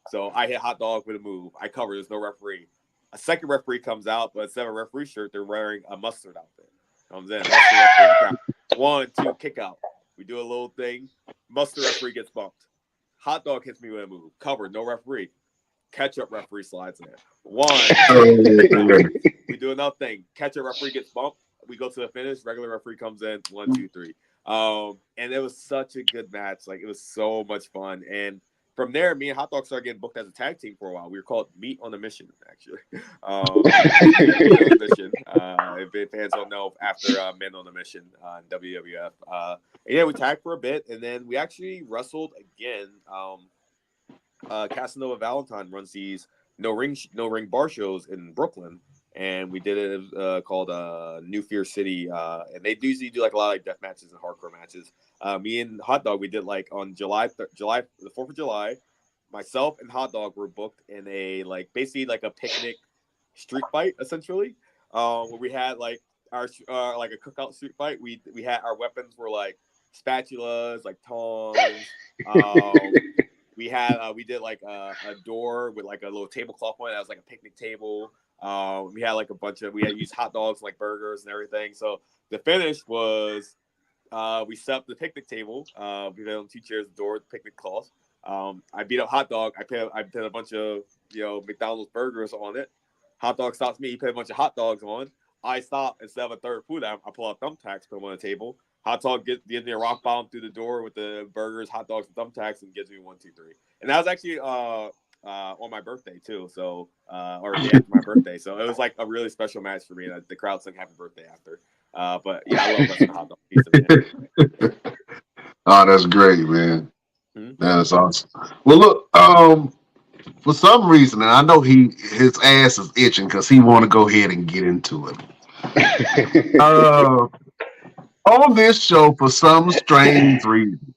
So I hit Hot Dog with a move. I cover. There's no referee. A second referee comes out, but instead of a referee shirt, they're wearing a mustard outfit. Comes in. 1, 2, kick out. We do a little thing. Mustard referee gets bumped. Hot Dog hits me with a move. Cover. No referee. Catch-up referee slides in. 1, 2, we do another thing. Catch-up referee gets bumped. We go to the finish. Regular referee comes in. 1, 2, 3. And it was such a good match. Like, it was so much fun. And from there, me and Hot Dog started getting booked as a tag team for a while. We were called Meat on a Mission, actually. Meat on a Mission. If fans don't know, after Men on a Mission in WWF. And yeah, we tagged for a bit, and then we actually wrestled again. Casanova Valentine runs these no ring bar shows in Brooklyn, and we did it called New Fear City, and they usually do like a lot of like, death matches and hardcore matches. Me and Hot Dog, we did like on the 4th of July, myself and Hot Dog were booked in a like basically like a picnic street fight essentially, where we had like our like a cookout street fight. We had our weapons were like spatulas, like tongs. We did like a door with like a little tablecloth on it that was like a picnic table. We had like we had used hot dogs like burgers and everything. So the finish was we set up the picnic table. We had on 2 chairs, the door, picnic cloth. I beat up Hot Dog. I put a bunch of McDonald's burgers on it. Hot Dog stops me. He put a bunch of hot dogs on. I stop instead of a third food. I pull out thumbtacks, put them on the table. Hot Dog gives me a rock bomb through the door with the burgers, hot dogs, and thumbtacks, and gives me 1, 2, 3. And that was actually on my birthday too. So or the day after my birthday. So it was like a really special match for me. And the crowd sang happy birthday after. But yeah, I love wrestling Hot Dog. He's the man. Oh, that's great, man. Mm-hmm. That's awesome. Well, look, for some reason, and I know his ass is itching because he want to go ahead and get into it. On this show, for some strange reason,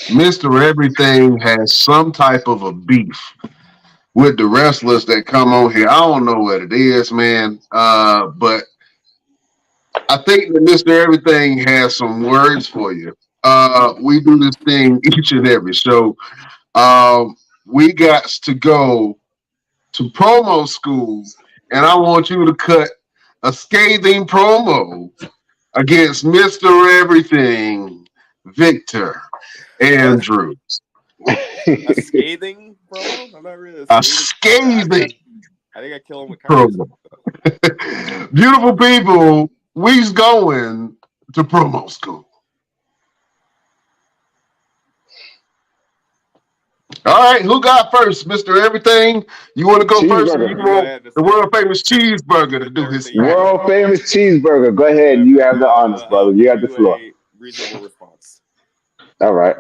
Mr. Everything has some type of a beef with the wrestlers that come on here. I don't know what it is, man, but I think that Mr. Everything has some words for you. We do this thing each and every show. We got to go to promo school, and I want you to cut a scathing promo against Mr. Everything, Victor Andrews. A scathing promo? I'm not really a scathing. I think I kill him with promo. Beautiful people, we's going to promo school. All right, who got first, Mr. Everything? You want to go first? Or you want the world famous Cheeseburger to do his world famous Cheeseburger. Go ahead. You have the honors, brother. You have the floor. Reasonable response. All right.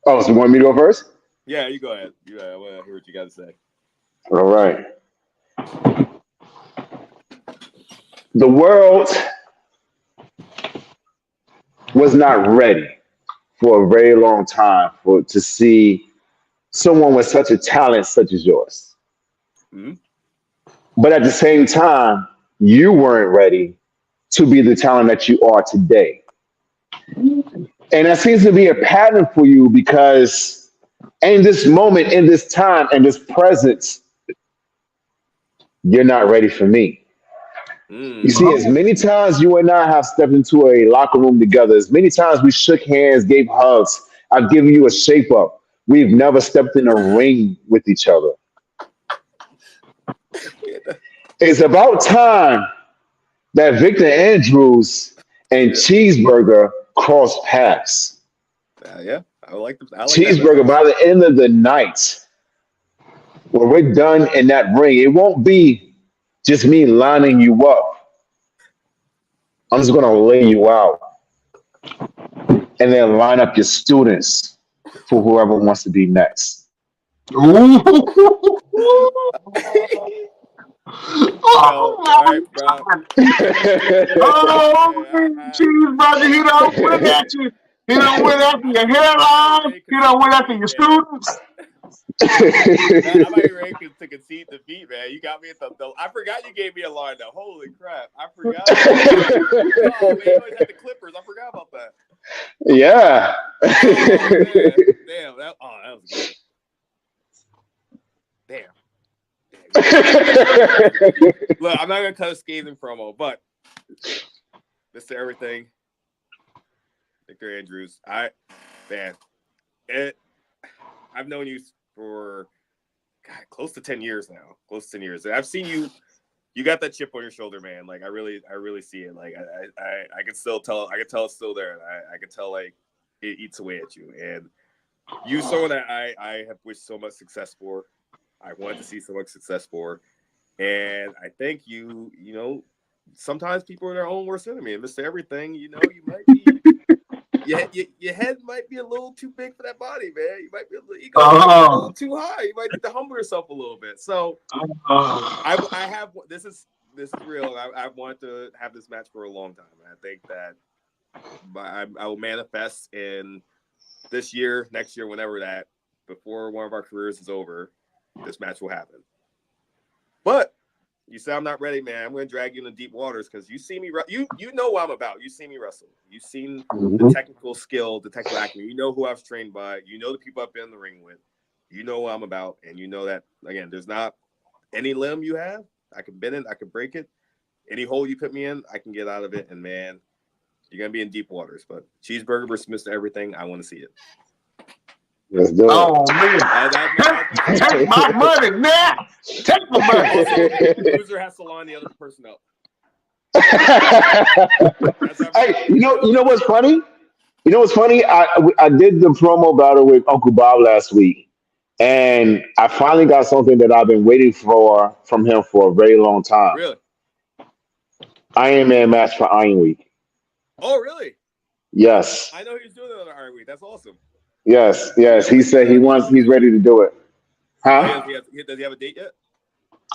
Oh, so you want me to go first? Yeah, you go ahead. I want to hear what you got to say. All right. The world was not ready for a very long time to see someone with such a talent such as yours. Mm-hmm. But at the same time, you weren't ready to be the talent that you are today. And that seems to be a pattern for you because in this moment, in this time, in this presence, you're not ready for me. You see, as many times you and I have stepped into a locker room together, as many times we shook hands, gave hugs, I've given you a shape up. We've never stepped in a ring with each other. It's about time that Victor Andrews and Cheeseburger cross paths. Yeah, I like that. Cheeseburger, by the end of the night, when we're done in that ring, it won't be just me lining you up. I'm just gonna lay you out and then line up your students for whoever wants to be next. Oh, right, bro. Cheeseburger, he don't win at you. He don't win after your hairline. He don't win after your students. Man, I'm not even ready to concede defeat, man. You got me at the I forgot you gave me a line though. Holy crap. I forgot. Oh, man, you always had the Clippers. I forgot about that. Yeah. Oh, damn. That was good. Damn. Look, I'm not gonna cut a scathing promo, but Mr. Everything, Victor Andrews. I've known you for close to 10 years now. Close to 10 years. And I've seen you. You got that chip on your shoulder, man. Like I really see it. Like I can still tell. I can tell it's still there. And I can tell like it eats away at you. And you someone that I have wished so much success for. I wanted to see so much success for. And I think you know, sometimes people are their own worst enemy. And Mr. Everything, you know, you might be your head might be a little too big for that body, man. You might be a little too high. You might need to humble yourself a little bit. So I have this is real. I wanted to have this match for a long time. And I think that I will manifest in this year, next year, whenever that, before one of our careers is over, this match will happen. But you say I'm not ready, man. I'm going to drag you into deep waters because you see me. You know what I'm about. You see me wrestle. You've seen the technical skill, the technical acumen. You know who I've trained by. You know the people I've been in the ring with. You know what I'm about, and you know that again. There's not any limb you have. I can bend it. I can break it. Any hole you put me in, I can get out of it. And man, you're going to be in deep waters. But Cheeseburger versus Mr. Everything, I want to see it. Let's do it. Oh man! Take my money now. Take my money. The loser has to line the other person up. Hey, you know what's funny? You know what's funny? I did the promo battle with Uncle Bob last week, and I finally got something that I've been waiting for from him for a very long time. Really? Iron Man match for Iron Week. Oh, really? Yes. I know he's doing it on Iron Week. That's awesome. Yes. He said he's ready to do it. Huh? Does he have a date yet?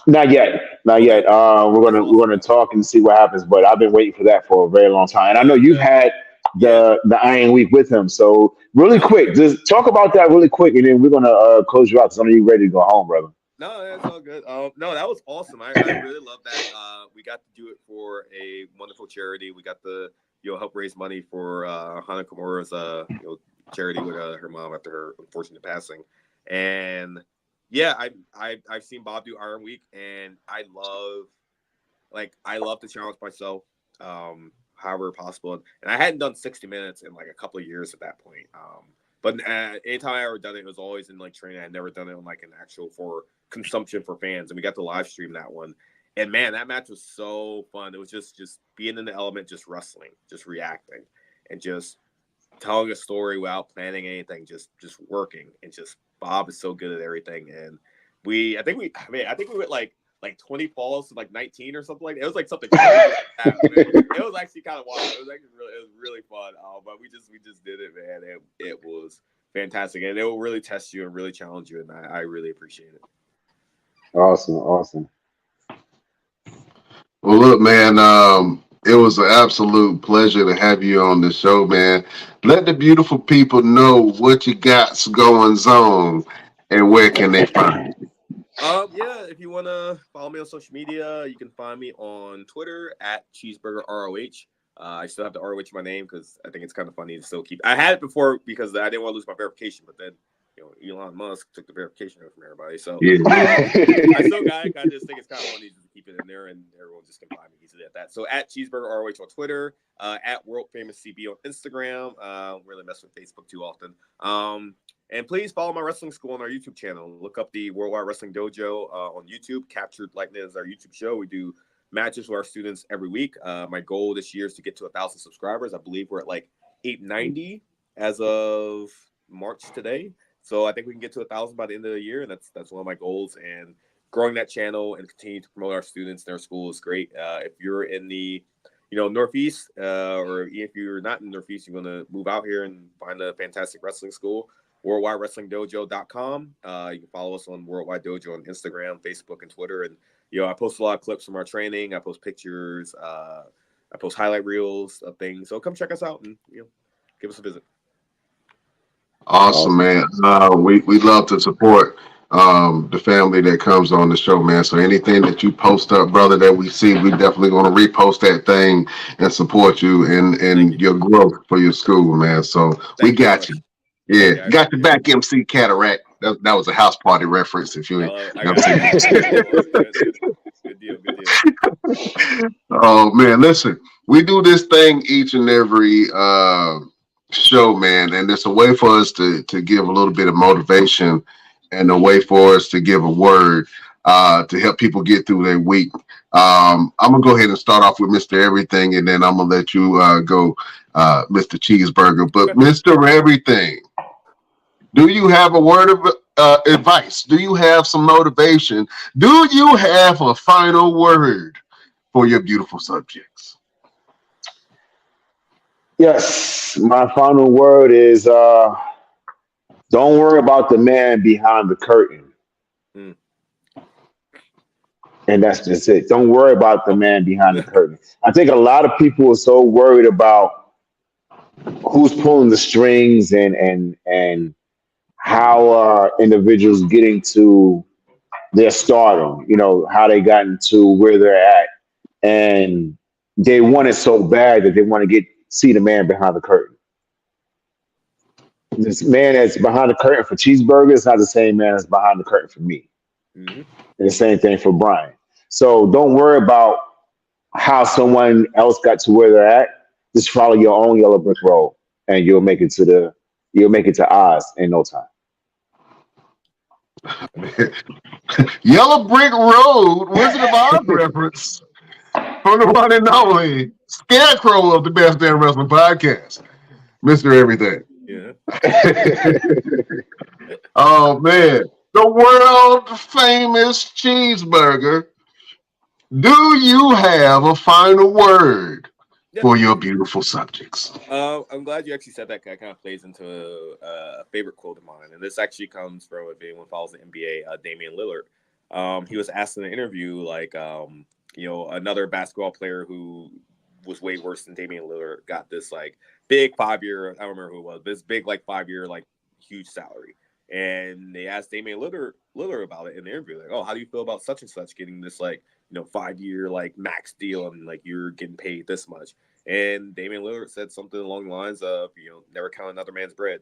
Not yet. We're gonna talk and see what happens. But I've been waiting for that for a very long time. And I know you've had the Iron Week with him. So really quick, just talk about that really quick, and then we're gonna close you out because I know you're ready to go home, brother. No, that's all good. No, that was awesome. I really love that. We got to do it for a wonderful charity. We got to help raise money for Hana Kimura's charity with her mom after her unfortunate passing. And yeah, I've seen Bob do Iron Week, and I love to challenge myself, however possible. And I hadn't done 60 minutes in like a couple of years at that point. But anytime I ever done it, it was always in like training. I had never done it on like an actual for consumption for fans, and we got to live stream that one. And man, that match was so fun. It was just being in the element, just wrestling, just reacting, and just telling a story without planning anything, just working. And just Bob is so good at everything. And I think we went like 20 falls to like 19 or something like that. It was like something crazy like that. It was actually kind of wild. It was really fun. But we just did it, man. It was fantastic, and it will really test you and really challenge you. And I really appreciate it. Awesome. Well, look, man, it was an absolute pleasure to have you on the show, man. Let the beautiful people know what you got going on and where can they find you. Yeah, if you want to follow me on social media, you can find me on Twitter at Cheeseburger ROH. I still have the ROH in my name because I think it's kind of funny to still keep. I had it before because I didn't want to lose my verification, but then Elon Musk took the verification from everybody. So I still got it. I just think it's kind of funny to keep it in there, and everyone just can find me easily at that. So at Cheeseburger ROH on Twitter, at World Famous CB on Instagram. Really mess with Facebook too often. And please follow my wrestling school on our YouTube channel. Look up the Worldwide Wrestling Dojo on YouTube. Captured Lightning is our YouTube show. We do matches with our students every week. My goal this year is to get to 1,000 subscribers. I believe we're at like 890 as of March today. So I think we can get to 1,000 by the end of the year, and that's one of my goals. And growing that channel and continue to promote our students in our school is great. If you're in the Northeast, or if you're not in the Northeast, you're going to move out here and find a fantastic wrestling school. WorldwideWrestlingDojo.com. You can follow us on Worldwide Dojo on Instagram, Facebook, and Twitter. And I post a lot of clips from our training. I post pictures. I post highlight reels of things. So come check us out and give us a visit. Awesome, man. We love to support the family that comes on the show, man. So anything that you post up, brother, that we see, we definitely going to repost that thing and support you in your growth for your school, man. So we got you. Yeah, got your back, MC Cataract. That was a house party reference. If you, Good deal. Oh man, listen, we do this thing each and every show, man, and it's a way for us to give a little bit of motivation and a way for us to give a word to help people get through their week. I'm gonna go ahead and start off with Mr. Everything, and then I'm gonna let you go, Mr. Cheeseburger. But Mr. Everything, do you have a word of advice? Do you have some motivation? Do you have a final word for your beautiful subjects? Yes, my final word is don't worry about the man behind the curtain. Mm. And that's just it. Don't worry about the man behind the curtain. I think a lot of people are so worried about who's pulling the strings and how individuals getting to their stardom, how they got into where they're at. And they want it so bad that they want to see the man behind the curtain. This man that's behind the curtain for Cheeseburger is not the same man that's behind the curtain for me. Mm-hmm. And the same thing for Brian. So don't worry about how someone else got to where they're at. Just follow your own yellow brick road, and you'll make it to Oz in no time. Yellow Brick Road, Wizard of Oz reference from the one and only Scarecrow of the Best Damn Wrestling Podcast, Mr. Everything. Yeah. Oh man, the world famous Cheeseburger. Do you have a final word for your beautiful subjects? I'm glad you actually said that. That kind of plays into a favorite quote of mine, and this actually comes from, if anyone follows the NBA, Damian Lillard. He was asked in an interview, like, another basketball player who was way worse than Damian Lillard got this like big 5-year. I don't remember who it was, but this big like 5-year like huge salary. And they asked Damian Lillard about it in the interview, like, "Oh, how do you feel about such and such getting this like 5-year like max deal and like you're getting paid this much?" And Damian Lillard said something along the lines of, "Never count another man's bread."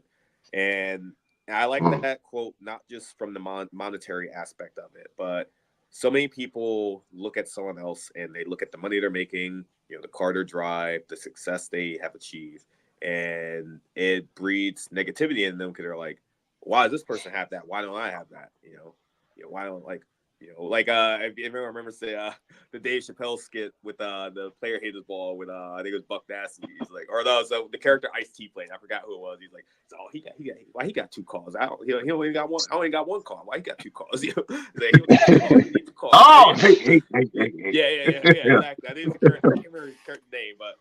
And I like that quote, not just from the monetary aspect of it, but so many people look at someone else and they look at the money they're making, the car they drive, the success they have achieved, and it breeds negativity in them because they're like, why does this person have that? Why don't I have that? Why don't if everyone remembers the Dave Chappelle skit with the player haters ball with I think it was Buck Nasty. He's like, or no, so the character Ice-T played. I forgot who it was. He's like, "Oh, he got 2 cars. He only got one. I only got 1 car. Why he got 2 cars?" He's like, he need 2 cars. Oh, yeah, exactly. I think it's I can't remember his character name, but.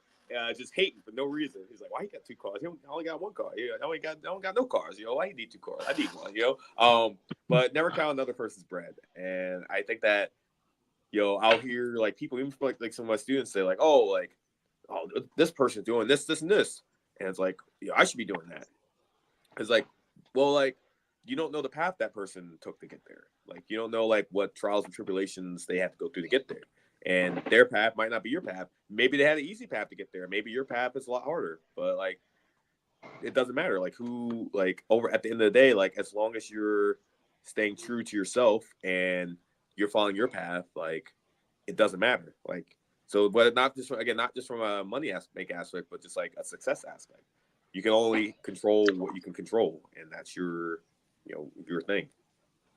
Just hating for no reason. He's like, "Why he got 2 cars? He only got 1 car. I only got no cars. Why he need 2 cars? I need 1. But never count another person's bread." And I think that, I'll hear like people, even like some of my students say like, "Oh, this person's doing this, and this," and it's like, I should be doing that. It's like, well, like, you don't know the path that person took to get there. Like, you don't know like what trials and tribulations they have to go through to get there. And their path might not be your path. Maybe they had an easy path to get there. Maybe your path is a lot harder. But like, it doesn't matter. Like who, like over at the end of the day, like as long as you're staying true to yourself and you're following your path, like it doesn't matter. Like, so, but not just from a money aspect, but just like a success aspect. You can only control what you can control, and that's your thing.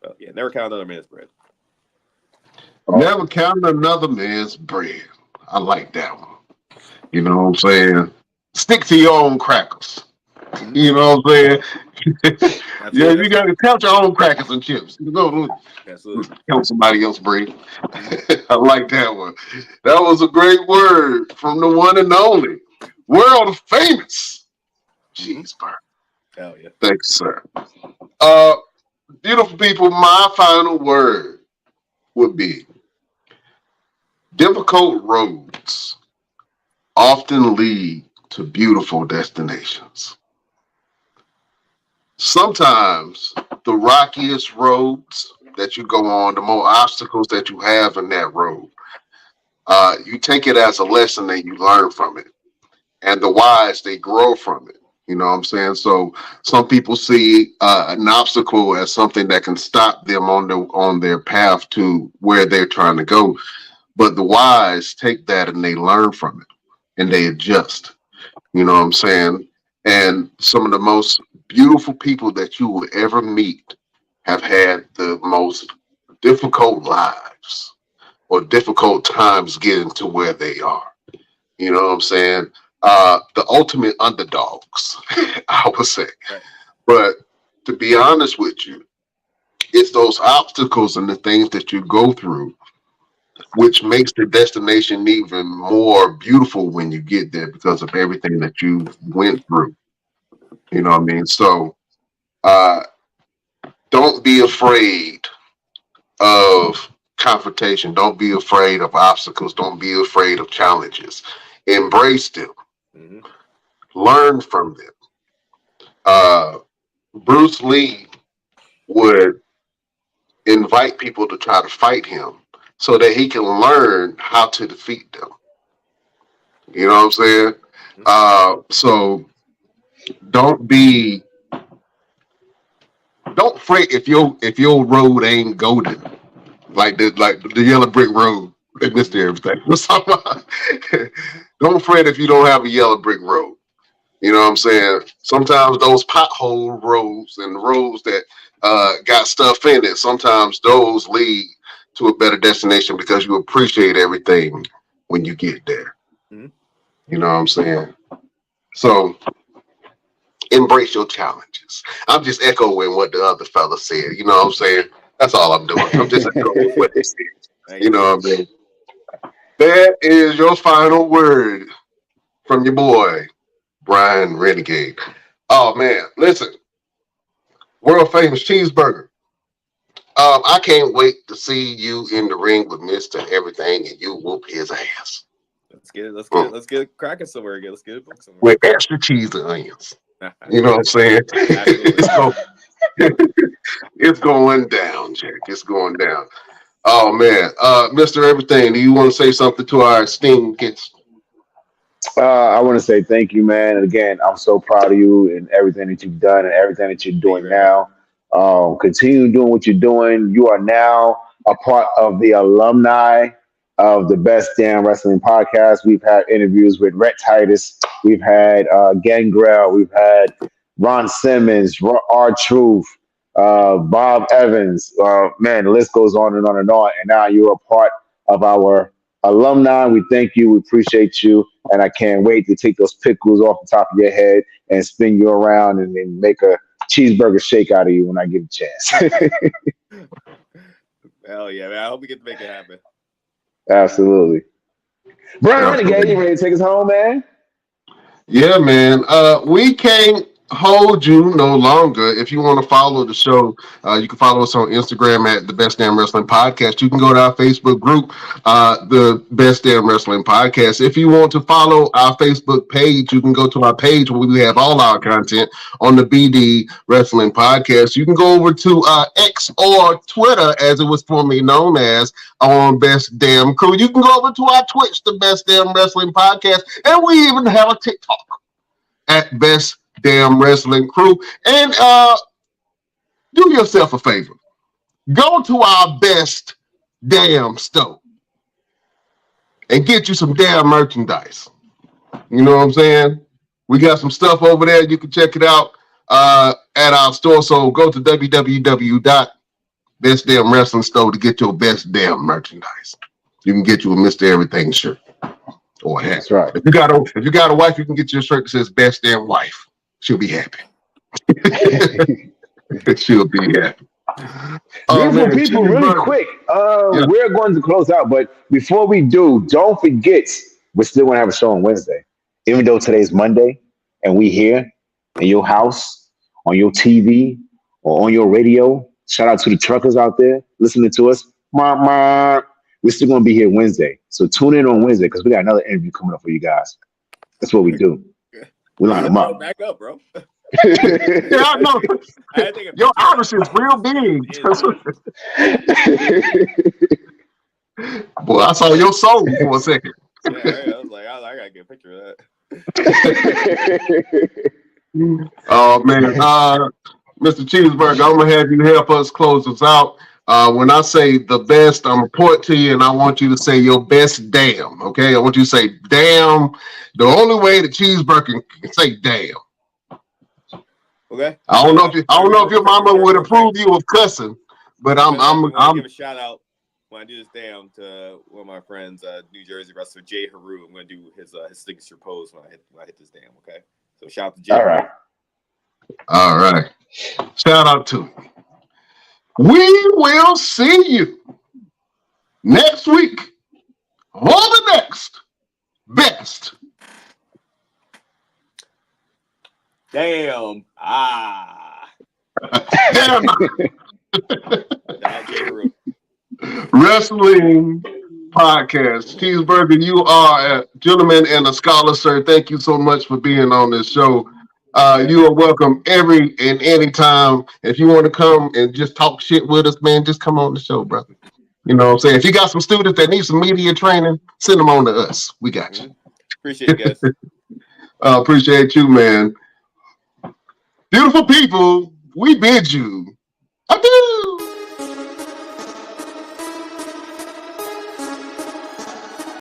But yeah, never count another man's bread. Never count another man's bread. I like that one. You know what I'm saying? Stick to your own crackers. You know what I'm saying? Yeah, you got to count your own crackers and chips. You know, count somebody else's bread. I like that one. That was a great word from the one and only world famous Cheeseburger. Hell yeah. Thanks, sir. Beautiful people, my final word would be difficult roads often lead to beautiful destinations. Sometimes the rockiest roads that you go on, the more obstacles that you have in that road, you take it as a lesson and you learn from it. And the wise, they grow from it. You know what I'm saying? So some people see an obstacle as something that can stop them on their path to where they're trying to go. But the wise take that and they learn from it and they adjust. You know what I'm saying? And some of the most beautiful people that you will ever meet have had the most difficult lives or difficult times getting to where they are. You know what I'm saying? The ultimate underdogs, I would say. Right. But to be honest with you, it's those obstacles and the things that you go through which makes the destination even more beautiful when you get there because of everything that you went through. You know what I mean? So don't be afraid of confrontation. Don't be afraid of obstacles. Don't be afraid of challenges. Embrace them. Mm-hmm. Learn from them. Bruce Lee would invite people to try to fight him so that he can learn how to defeat them. You know what I'm saying? So don't fret if your road ain't golden, like the yellow brick road that missed everything. Don't fret if you don't have a yellow brick road. You know what I'm saying? Sometimes those pothole roads and roads that got stuff in it, sometimes those lead to a better destination because you appreciate everything when you get there. Mm-hmm. You know what I'm saying? So embrace your challenges. I'm just echoing what the other fella said. You know what I'm saying? That's all I'm doing. I'm just echoing what they said. You know what I mean? That is your final word from your boy, Brian Renegade. Oh man, listen, world famous Cheeseburger. I can't wait to see you in the ring with Mr. Everything and you whoop his ass. Let's get it cracking somewhere again. Let's get it booked somewhere. With extra cheese and onions. You know what I'm saying? It's going down, Jack. It's going down. Oh man. Mr. Everything, do you want to say something to our esteemed guests? I want to say thank you, man. And again, I'm so proud of you and everything that you've done and everything that you're doing now. Continue doing what you're doing. You are now a part of the alumni of the Best Damn Wrestling Podcast. We've had interviews with Rhett Titus. We've had Gangrel. We've had Ron Simmons, R-Truth, Bob Evans. Man, the list goes on and on and on. And now you're a part of our alumni. We thank you. We appreciate you. And I can't wait to take those pickles off the top of your head and spin you around and then make a cheeseburger shake out of you when I get a chance. Hell yeah, man. I hope we get to make it happen. Absolutely. Brian Renegade, you ready to take us home, man? Yeah, man. We can't hold you no longer. If you want to follow the show, you can follow us on Instagram at the Best Damn Wrestling Podcast. You can go to our Facebook group, the Best Damn Wrestling Podcast. If you want to follow our Facebook page, you can go to our page where we have all our content on the BD Wrestling Podcast. You can go over to X or Twitter, as it was formerly known as, on Best Damn Crew. You can go over to our Twitch, the Best Damn Wrestling Podcast, and we even have a TikTok at Best Damn Wrestling Crew. And do yourself a favor. Go to our Best Damn store and get you some damn merchandise. You know what I'm saying? We got some stuff over there. You can check it out at our store. So go to www.Best Damn Wrestling Store to get your best damn merchandise. You can get you a Mr. Everything shirt or a hat. That's right. If you got a wife, you can get you a shirt that says Best Damn Wife. She'll be happy. She'll be happy. Beautiful people, really quick. We're going to close out, but before we do, don't forget we're still going to have a show on Wednesday. Even though today's Monday and we here in your house, on your TV, or on your radio. Shout out to the truckers out there listening to us. We're still going to be here Wednesday. So tune in on Wednesday because we got another interview coming up for you guys. That's what we do. We line them up. Back up, bro. Yeah, I know. Your Irish is real big. Boy, I saw your soul for a second. Yeah, I was like, I gotta get a picture of that. Oh man, Mr. Cheeseburger, I'm gonna have you help us close us out. When I say the best, I'm gonna point to you and I want you to say your best damn. Okay, I want you to say damn. The only way the Cheeseburger can say damn. Okay. I don't know if your mama would approve you of cussing, but I'm give a shout out when I do this damn to one of my friends, New Jersey wrestler Jay Haru. I'm gonna do his signature pose when I hit this damn. Okay. So shout out to Jay. All right. Shout out to him. We will see you next week on the next Best. Damn. Damn. Wrestling Podcast. Cheeseburger, you are a gentleman and a scholar, sir. Thank you so much for being on this show. You are welcome every and any time. If you want to come and just talk shit with us, man, just come on the show, brother. You know what I'm saying? If you got some students that need some media training, send them on to us. We got you. Appreciate it, guys. Appreciate you, man. Beautiful people, we bid you adieu.